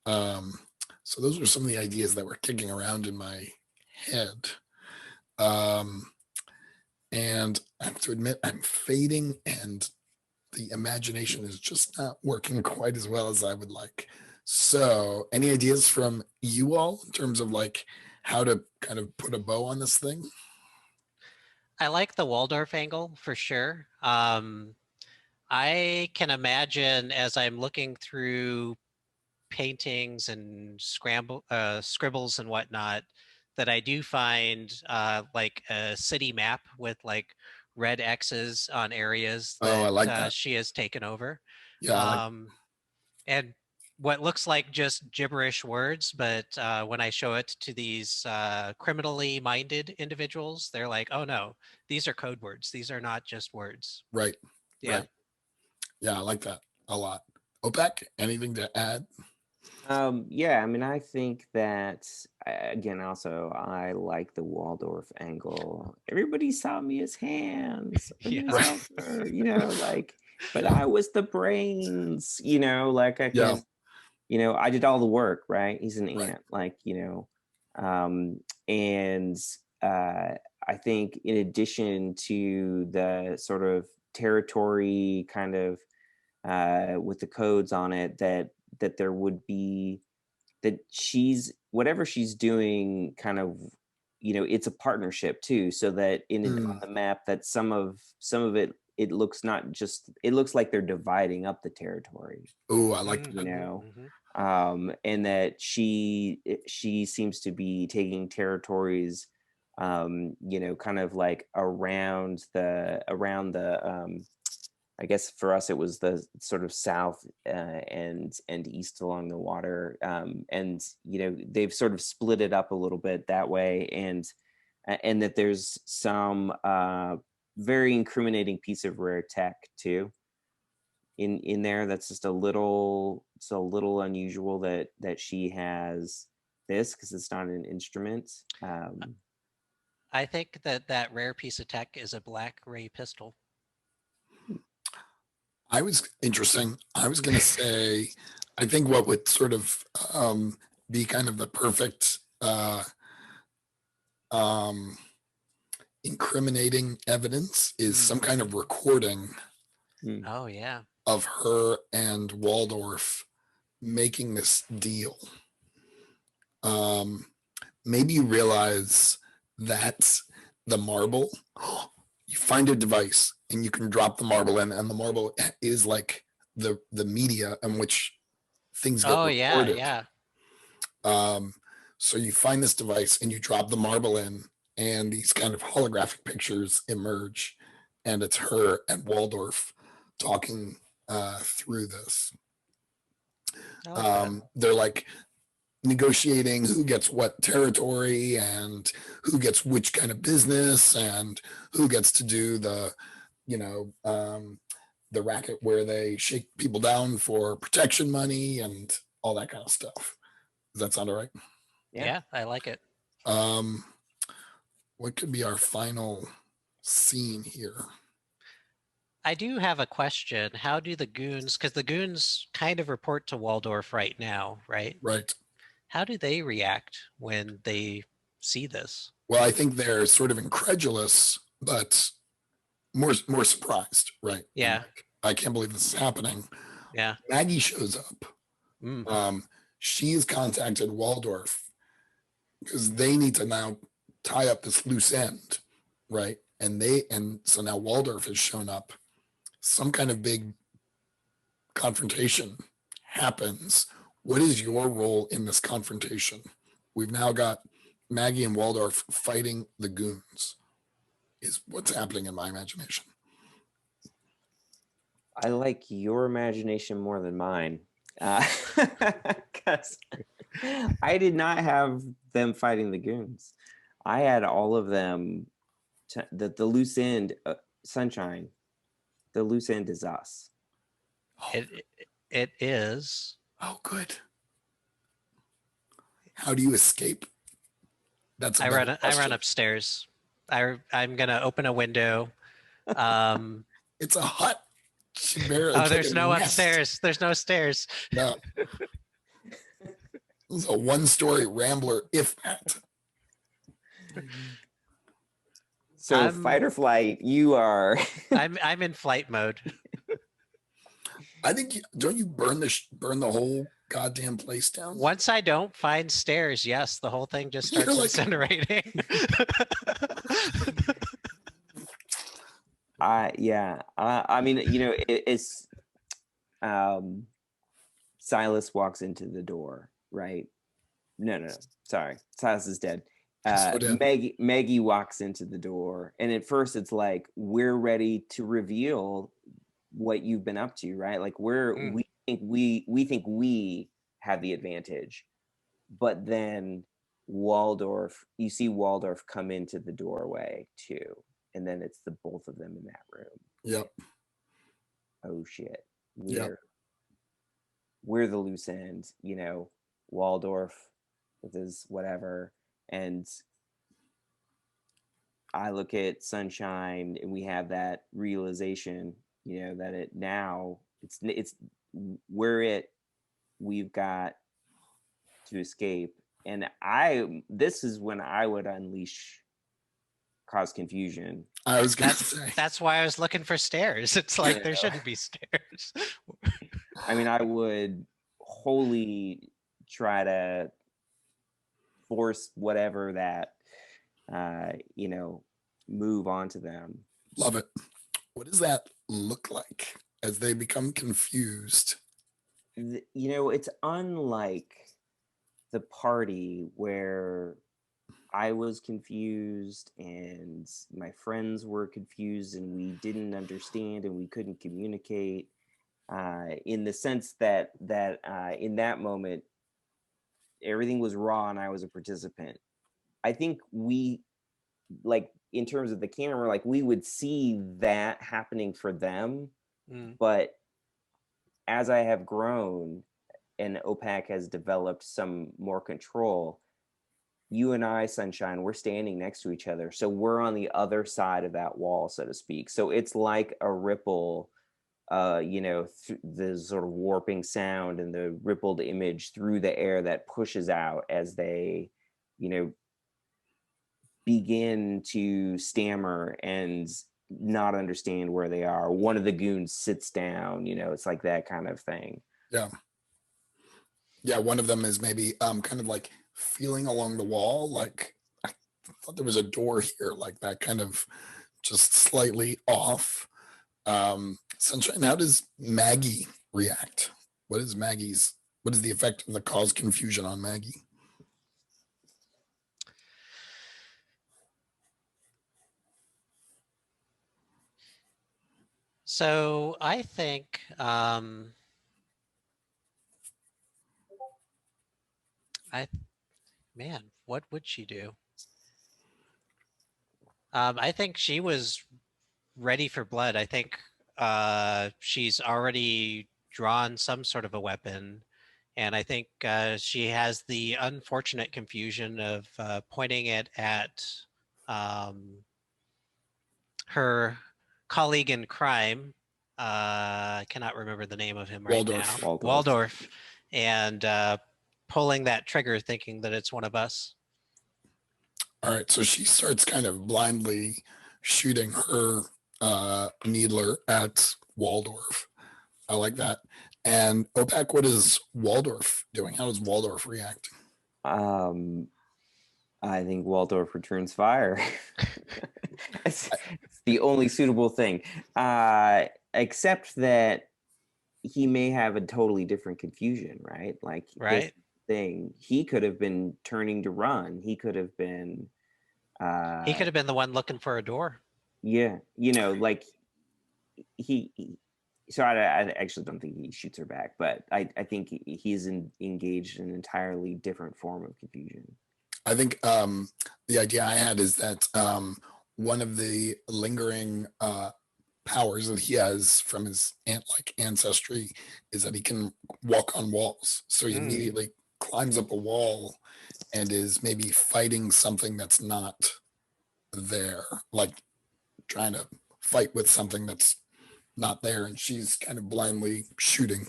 [SPEAKER 1] So those are some of the ideas that were kicking around in my head. And I have to admit, I'm fading and the imagination is just not working quite as well as I would like. So any ideas from you all in terms of like how to kind of put a bow on this thing?
[SPEAKER 2] I like the Waldorf angle for sure. I can imagine as I'm looking through paintings and scribbles and whatnot, that I do find like a city map with like red X's on areas that,
[SPEAKER 1] I like that.
[SPEAKER 2] she has taken over.
[SPEAKER 1] Yeah.
[SPEAKER 2] And what looks like just gibberish words, but when I show it to these criminally minded individuals, they're like, oh no, these are code words. These are not just words.
[SPEAKER 1] Right.
[SPEAKER 2] Yeah.
[SPEAKER 1] Right. Yeah, I like that a lot. OPEC, anything to add?
[SPEAKER 3] Yeah, I mean, I think that again, also, I like the Waldorf angle. Everybody saw me as hands, like, but I was the brains, like I can, I did all the work, right? He's an ant, like, and I think in addition to the sort of territory kind of with the codes on it, that there would be, that she's, whatever she's doing, kind of, it's a partnership too, so that on the map, that some of it, it looks like they're dividing up the territory.
[SPEAKER 1] Oh, I like that.
[SPEAKER 3] And that she seems to be taking territories, kind of like around the I guess for us it was the sort of south and east along the water, and they've sort of split it up a little bit that way, and that there's some very incriminating piece of rare tech too in there that's just a little unusual that she has this, because it's not an instrument.
[SPEAKER 2] I think that rare piece of tech is a black ray pistol.
[SPEAKER 1] Interesting. I was going to say, I think what would sort of be kind of the perfect incriminating evidence is some kind of recording.
[SPEAKER 2] Oh yeah.
[SPEAKER 1] Of her and Waldorf making this deal. maybe you realize that the marble, you find a device and you can drop the marble in, and the marble is like the media in which things get
[SPEAKER 2] Oh yeah,
[SPEAKER 1] recorded.
[SPEAKER 2] yeah.
[SPEAKER 1] So you find this device and you drop the marble in, and these kind of holographic pictures emerge, and it's her and Waldorf talking through this.
[SPEAKER 2] I like that.
[SPEAKER 1] They're like negotiating who gets what territory and who gets which kind of business and who gets to do the, you know, the racket where they shake people down for protection money and all that kind of stuff. Does that sound all right?
[SPEAKER 2] Yeah, I like it.
[SPEAKER 1] What could be our final scene here?
[SPEAKER 2] I do have a question. How do the goons, because the goons kind of report to Waldorf right now, right?
[SPEAKER 1] Right.
[SPEAKER 2] How do they react when they see this?
[SPEAKER 1] Well, I think they're sort of incredulous, but more surprised, right?
[SPEAKER 2] Yeah.
[SPEAKER 1] Like, I can't believe this is happening.
[SPEAKER 2] Yeah.
[SPEAKER 1] Maggie shows up.
[SPEAKER 2] Mm.
[SPEAKER 1] She's contacted Waldorf because they need to now tie up this loose end, right? And so now Waldorf has shown up. Some kind of big confrontation happens. What is your role in this confrontation? We've now got Maggie and Waldorf fighting the goons, is what's happening in my imagination.
[SPEAKER 3] I like your imagination more than mine. Because I did not have them fighting the goons. I had all of them, the loose end, Sunshine, the loose end is us.
[SPEAKER 2] It is.
[SPEAKER 1] Oh, good. How do you escape? That's
[SPEAKER 2] I run upstairs. I'm gonna open a window.
[SPEAKER 1] It's a hut.
[SPEAKER 2] Oh, there's no upstairs. There's no stairs.
[SPEAKER 1] No. It's a one-story rambler, if that.
[SPEAKER 3] So fight or flight, you are.
[SPEAKER 2] I'm in flight mode.
[SPEAKER 1] I think don't you burn the whole goddamn place down?
[SPEAKER 2] Once I don't find stairs, yes, the whole thing just starts incinerating.
[SPEAKER 3] I mean, you know, it's Silas walks into the door, right? No, sorry, Silas is dead. Maggie walks into the door, and at first it's like, we're ready to reveal what you've been up to, right? Like we think we have the advantage, but then you see Waldorf come into the doorway too, and then it's the both of them in that room.
[SPEAKER 1] Yep.
[SPEAKER 3] Oh shit. We're the loose end, you know, Waldorf with his whatever, and I look at Sunshine and we have that realization, you know, that we've got to escape. And this is when I would cause confusion.
[SPEAKER 1] I was gonna say
[SPEAKER 2] that's why I was looking for stairs. It's like there shouldn't be stairs.
[SPEAKER 3] I mean, I would wholly try to force whatever that you know, move onto them.
[SPEAKER 1] Love it. What does that look like as they become confused?
[SPEAKER 3] You know, it's unlike the party where I was confused and my friends were confused and we didn't understand and we couldn't communicate, in the sense that in that moment everything was raw and I was a participant. I think we, like, in terms of the camera, like, we would see that happening for them. But as I have grown and OPAC has developed some more control, you and I, Sunshine, we're standing next to each other. So we're on the other side of that wall, so to speak. So it's like a ripple, you know, the sort of warping sound and the rippled image through the air that pushes out as they, you know, begin to stammer and not understand where they are. One of the goons sits down, you know, it's like that kind of thing.
[SPEAKER 1] Yeah. One of them is maybe kind of like feeling along the wall. Like I thought there was a door here, like that kind of just slightly off. Sunshine, how does Maggie react? What is the effect of the cause confusion on Maggie?
[SPEAKER 2] So I think man, what would she do? I think she was ready for blood. I think she's already drawn some sort of a weapon. And I think she has the unfortunate confusion of pointing it at her colleague in crime. I cannot remember the name of him right
[SPEAKER 1] Waldorf.
[SPEAKER 2] now. Waldorf. And pulling that trigger thinking that it's one of us.
[SPEAKER 1] All right, so she starts kind of blindly shooting her needler at Waldorf. I like that. And OPAC, what is Waldorf doing? How does Waldorf react?
[SPEAKER 3] I think Waldorf returns fire. it's the only suitable thing. Except that he may have a totally different confusion, right? Like
[SPEAKER 2] right.
[SPEAKER 3] Thing. He could have been turning to run. He could have been
[SPEAKER 2] the one looking for a door.
[SPEAKER 3] Yeah, like he so I actually don't think he shoots her back, but I think he's engaged in an entirely different form of confusion.
[SPEAKER 1] I think the idea I had is that one of the lingering powers that he has from his ancestry is that he can walk on walls. So he immediately climbs up a wall and is maybe fighting something that's not there, like trying to fight with something that's not there, and she's kind of blindly shooting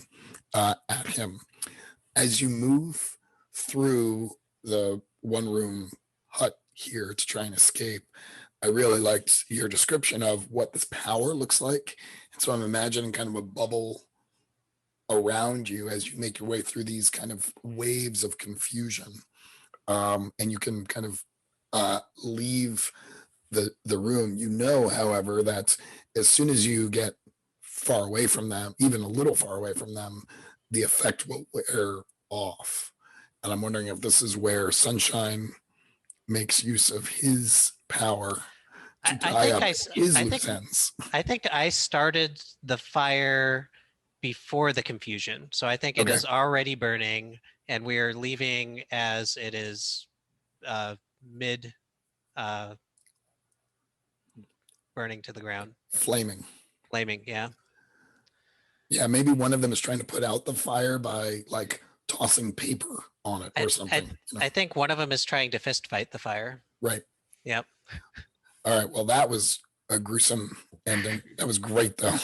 [SPEAKER 1] at him. As you move through the one room hut here to try and escape, I really liked your description of what this power looks like. And so I'm imagining kind of a bubble around you as you make your way through these kind of waves of confusion. And you can kind of leave the room. However, that as soon as you get far away from them, even a little far away from them, the effect will wear off. And I'm wondering if this is where Sunshine makes use of his power to tie up his loose ends.
[SPEAKER 2] I think I started the fire before the confusion. So I think it is already burning and we are leaving as it is mid burning to the ground.
[SPEAKER 1] Flaming,
[SPEAKER 2] yeah.
[SPEAKER 1] Yeah, maybe one of them is trying to put out the fire by like tossing paper on it or something.
[SPEAKER 2] I think one of them is trying to fist fight the fire.
[SPEAKER 1] Right.
[SPEAKER 2] Yep.
[SPEAKER 1] All right. Well, that was a gruesome ending. That was great though.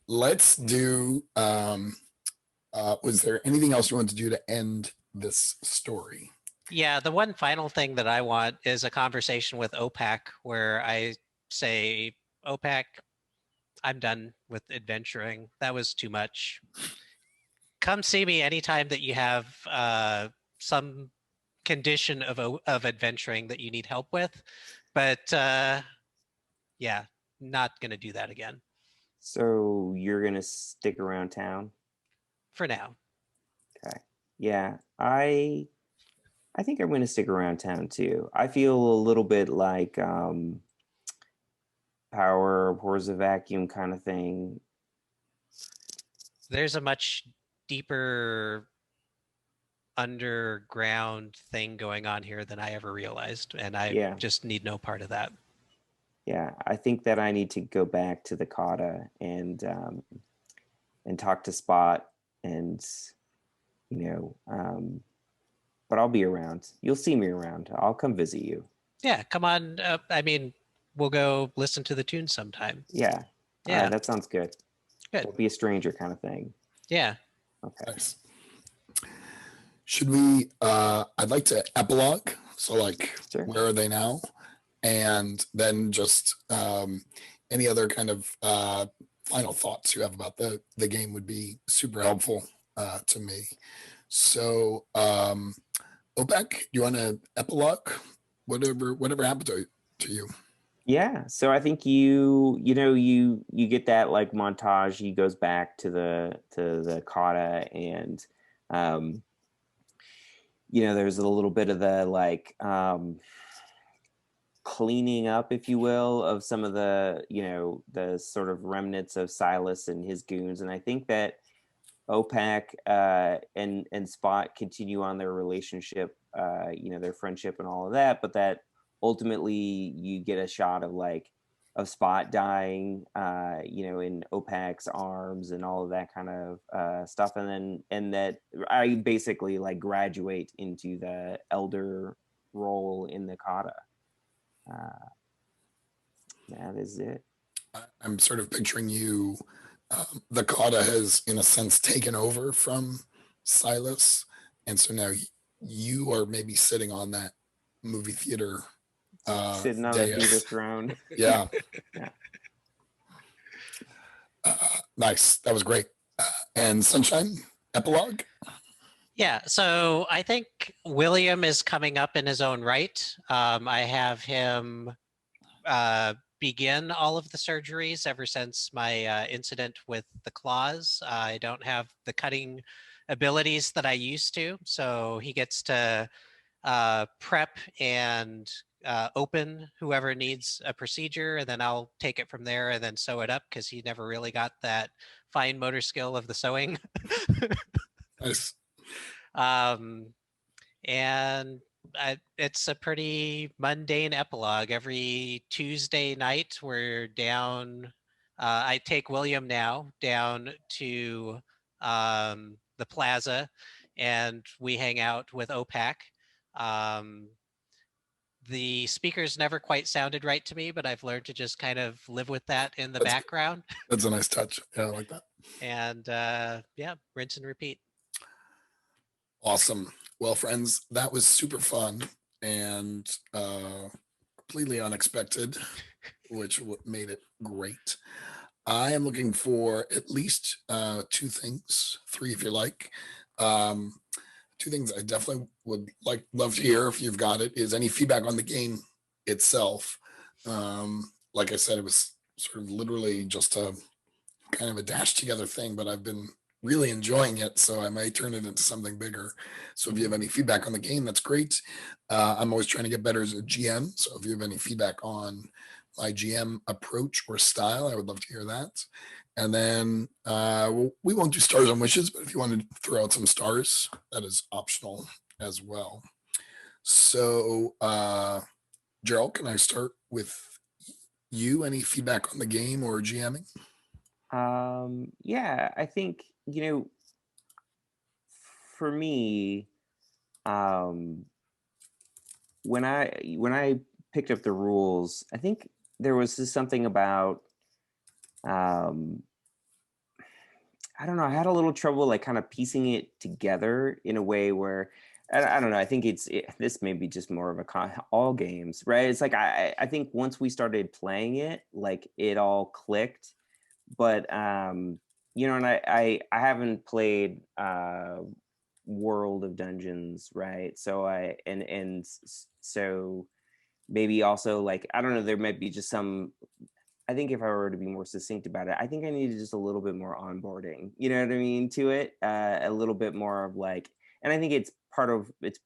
[SPEAKER 1] Let's do, was there anything else you want to do to end this story?
[SPEAKER 2] Yeah, the one final thing that I want is a conversation with OPAC where I say, OPAC, I'm done with adventuring. That was too much. Come see me anytime that you have some condition of adventuring that you need help with. But yeah, not going to do that again.
[SPEAKER 3] So you're going to stick around town?
[SPEAKER 2] For now.
[SPEAKER 3] Okay. Yeah, I think I'm going to stick around town too. I feel a little bit like power pours a vacuum kind of thing.
[SPEAKER 2] There's a much deeper underground thing going on here than I ever realized, and I just need no part of that.
[SPEAKER 3] Yeah, I think that I need to go back to the Kata and talk to Spot, and but I'll be around. You'll see me around. I'll come visit you.
[SPEAKER 2] Yeah, come on. I mean, we'll go listen to the tunes sometime.
[SPEAKER 3] Yeah.
[SPEAKER 2] Yeah.
[SPEAKER 3] That sounds good.
[SPEAKER 2] Good.
[SPEAKER 3] We'll be a stranger kind of thing.
[SPEAKER 2] Yeah.
[SPEAKER 3] Okay.
[SPEAKER 1] Nice. Should we, I'd like to epilogue. So like,
[SPEAKER 3] sure.
[SPEAKER 1] Where are they now? And then just any other kind of final thoughts you have about the game would be super helpful to me. So, OPEC, do you want to epilogue? Whatever happened to you?
[SPEAKER 3] Yeah, so I think you get that like montage. He goes back to the kata, and um, there's a little bit of the like cleaning up, if you will, of some of the sort of remnants of Silas and his goons. And I think that OPEC and Spot continue on their relationship, their friendship and all of that, but that ultimately you get a shot of Spot dying, in OPEC's arms and all of that kind of stuff, and that I basically like graduate into the elder role in the kata. That is it.
[SPEAKER 1] I'm sort of picturing you. The kata has, in a sense, taken over from Silas, and so now you are maybe sitting on that movie theater
[SPEAKER 3] Sitting on the theater
[SPEAKER 1] dais.
[SPEAKER 3] throne.
[SPEAKER 1] Yeah.
[SPEAKER 3] Yeah.
[SPEAKER 1] Nice. That was great. And Sunshine, epilogue?
[SPEAKER 2] Yeah, so I think William is coming up in his own right. I have him begin all of the surgeries ever since my incident with the claws. I don't have the cutting abilities that I used to, so he gets to prep and open whoever needs a procedure, and then I'll take it from there and then sew it up because he never really got that fine motor skill of the sewing.
[SPEAKER 1] Nice.
[SPEAKER 2] And it's a pretty mundane epilogue. Every Tuesday night, we're down. I take William now down to the plaza, and we hang out with OPAC. The speakers never quite sounded right to me, but I've learned to just kind of live with that in the background.
[SPEAKER 1] That's a nice touch. Yeah, I like that.
[SPEAKER 2] And yeah, rinse and repeat.
[SPEAKER 1] Awesome. Well, friends, that was super fun and completely unexpected, which made it great. I am looking for at least two things, three if you like. Two things I definitely would love to hear if you've got it is any feedback on the game itself. Like I said, it was sort of literally just a kind of a dash together thing, but I've been really enjoying it, so I might turn it into something bigger. So if you have any feedback on the game, that's great. I'm always trying to get better as a GM, so if you have any feedback on my GM approach or style, I would love to hear that. And then we won't do stars on wishes, but if you want to throw out some stars, that is optional as well. So Gerald, can I start with you? Any feedback on the game or GMing?
[SPEAKER 3] Yeah, I think, for me, um, when I picked up the rules, I think there was just something about, um, I don't know, I had a little trouble like kind of piecing it together in a way where I don't know. I think this may be just more of all games, right? It's like I think once we started playing it, like it all clicked. But and I haven't played World of Dungeons, right? So so maybe also like I don't know, there might be just some. I think if I were to be more succinct about it, I think I needed just a little bit more onboarding. You know what I mean to it, a little bit more of like, and I think it's part of it's.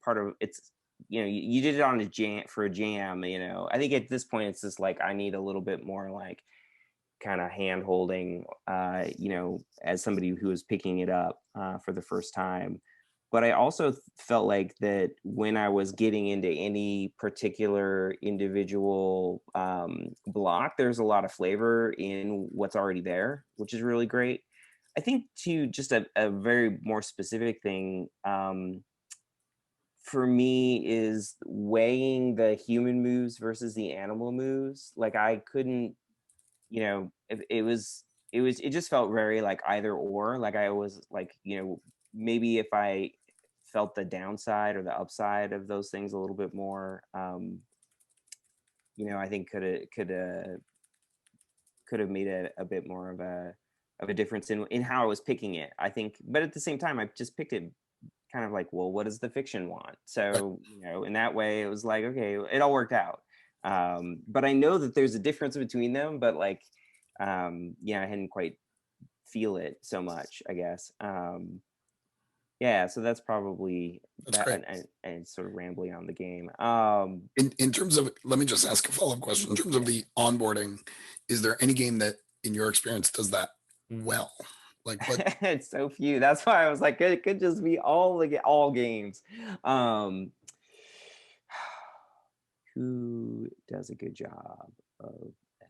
[SPEAKER 3] You did it on a jam for a jam. I think at this point it's just like I need a little bit more like kind of hand holding, as somebody who was picking it up for the first time. But I also felt like that when I was getting into any particular individual block, there's a lot of flavor in what's already there, which is really great. I think too, just a very more specific thing for me is weighing the human moves versus the animal moves. Like I couldn't, it just felt very like either or. Like I was like, maybe if I felt the downside or the upside of those things a little bit more, I think could have made a bit more of a difference in how I was picking it. I think, but at the same time, I just picked it kind of like, well, what does the fiction want? So, in that way, it was like, okay, it all worked out. But I know that there's a difference between them, but like, yeah, I hadn't quite feel it so much, I guess. Yeah, so that's probably
[SPEAKER 1] That's
[SPEAKER 3] that,
[SPEAKER 1] great.
[SPEAKER 3] and sort of rambling on the game.
[SPEAKER 1] In terms of, let me just ask a follow-up question. In terms of the onboarding, is there any game that, in your experience, does that well? Like what?
[SPEAKER 3] It's so few. That's why I was like, it could just be all games. Um, who does a good job of that?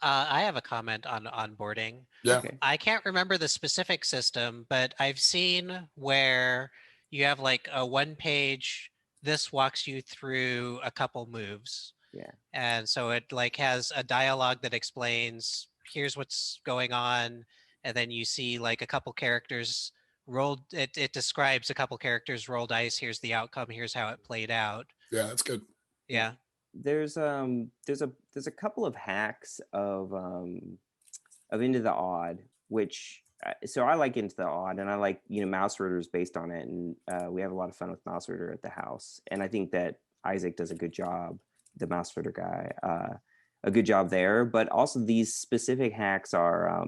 [SPEAKER 2] I have a comment on onboarding.
[SPEAKER 1] Yeah,
[SPEAKER 3] Okay.
[SPEAKER 2] I can't remember the specific system, but I've seen where you have like a one page, this walks you through a couple moves.
[SPEAKER 3] Yeah.
[SPEAKER 2] And so it like has a dialogue that explains, here's what's going on. And then you see like a couple characters rolled, it describes a couple characters roll dice, here's the outcome, here's how it played out.
[SPEAKER 1] yeah, that's good.
[SPEAKER 2] Yeah.
[SPEAKER 3] There's a couple of hacks of Into the Odd, which so I like Into the Odd, and I like Mouse Ritter is based on it, and we have a lot of fun with Mouse Ritter at the house, and I think that Isaac does a good job, the Mouse Ritter guy, a good job there. But also these specific hacks are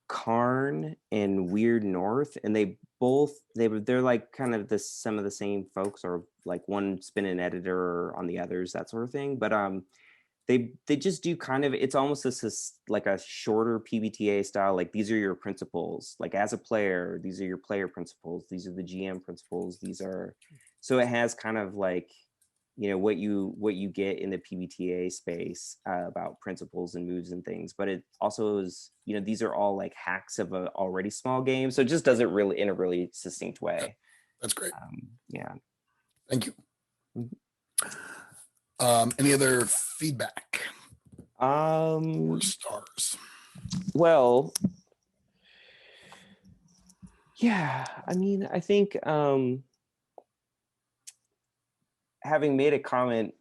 [SPEAKER 3] Karn and Weird North, and they're like kind of some of the same folks, or like one's been an editor on the others, that sort of thing. But they just do kind of, it's almost like a shorter PBTA style. Like, these are your principles. Like, as a player, these are your player principles. These are the GM principles. So it has kind of like, what you get in the PBTA space about principles and moves and things. But it also is, these are all like hacks of a already small game. So it just does it really in a really succinct way.
[SPEAKER 1] That's great.
[SPEAKER 3] Yeah.
[SPEAKER 1] Thank you.
[SPEAKER 3] Mhm.
[SPEAKER 1] Any other feedback or stars?
[SPEAKER 3] Well, yeah, I mean, I think having made a comment,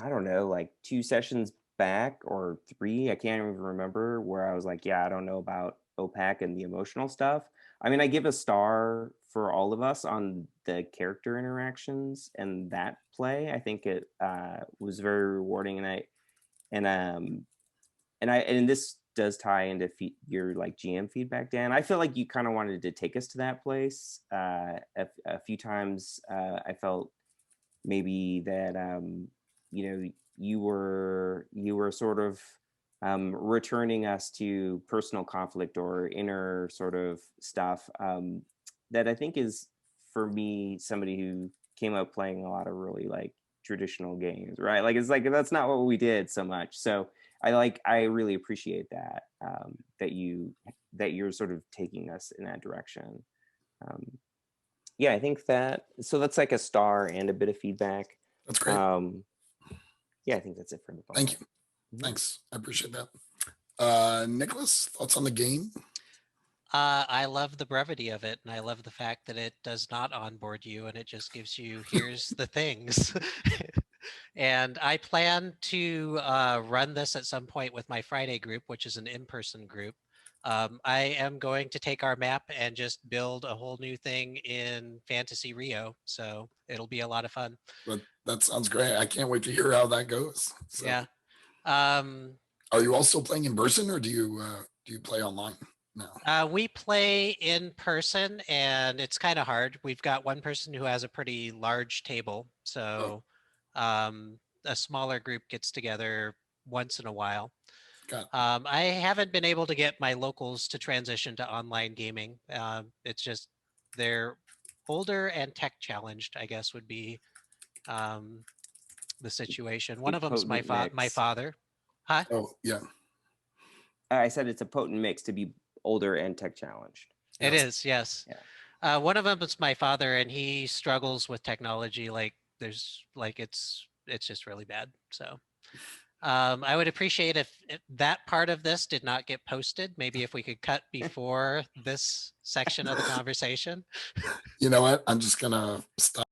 [SPEAKER 3] I don't know, like 2 sessions back or 3, I can't even remember, where I was like, yeah, I don't know about OPAC and the emotional stuff. I mean, I give a star for all of us on the character interactions and that play. I think it was very rewarding, and this does tie into your like GM feedback, Dan. I feel like you kind of wanted to take us to that place. A few times, I felt maybe that you were sort of returning us to personal conflict or inner sort of stuff, that I think is, for me, somebody who came up playing a lot of really like traditional games, right? Like, it's like, that's not what we did so much. So I really appreciate that, that you're sort of taking us in that direction. Yeah, I think so that's like a star and a bit of feedback.
[SPEAKER 1] That's great.
[SPEAKER 3] Yeah, I think that's it for me.
[SPEAKER 1] Thank you.
[SPEAKER 3] Mhm.
[SPEAKER 1] Thanks. I appreciate that. Nicholas, thoughts on the game?
[SPEAKER 2] I love the brevity of it, and I love the fact that it does not onboard you, and it just gives you, here's the things. And I plan to run this at some point with my Friday group, which is an in-person group. I am going to take our map and just build a whole new thing in Fantasy Rio, so it'll be a lot of fun.
[SPEAKER 1] But that sounds great. I can't wait to hear how that goes. So,
[SPEAKER 2] Yeah.
[SPEAKER 1] are you also playing in person, or do you play online now?
[SPEAKER 2] We play in person, and it's kind of hard. We've got one person who has a pretty large table, so a smaller group gets together once in a while.
[SPEAKER 1] Got it.
[SPEAKER 2] I haven't been able to get my locals to transition to online gaming. It's just they're older and tech challenged, I guess, would be the situation. One of them's my father. Huh?
[SPEAKER 1] Oh, yeah.
[SPEAKER 3] I said it's a potent mix to be older and tech challenged.
[SPEAKER 2] It
[SPEAKER 1] Yes.
[SPEAKER 2] is, yes.
[SPEAKER 3] Yeah.
[SPEAKER 2] One of them is my father, and he struggles with technology. Like there's like it's just really bad. So I would appreciate if that part of this did not get posted. Maybe if we could cut before this section of the conversation.
[SPEAKER 1] You know what? I'm just gonna stop.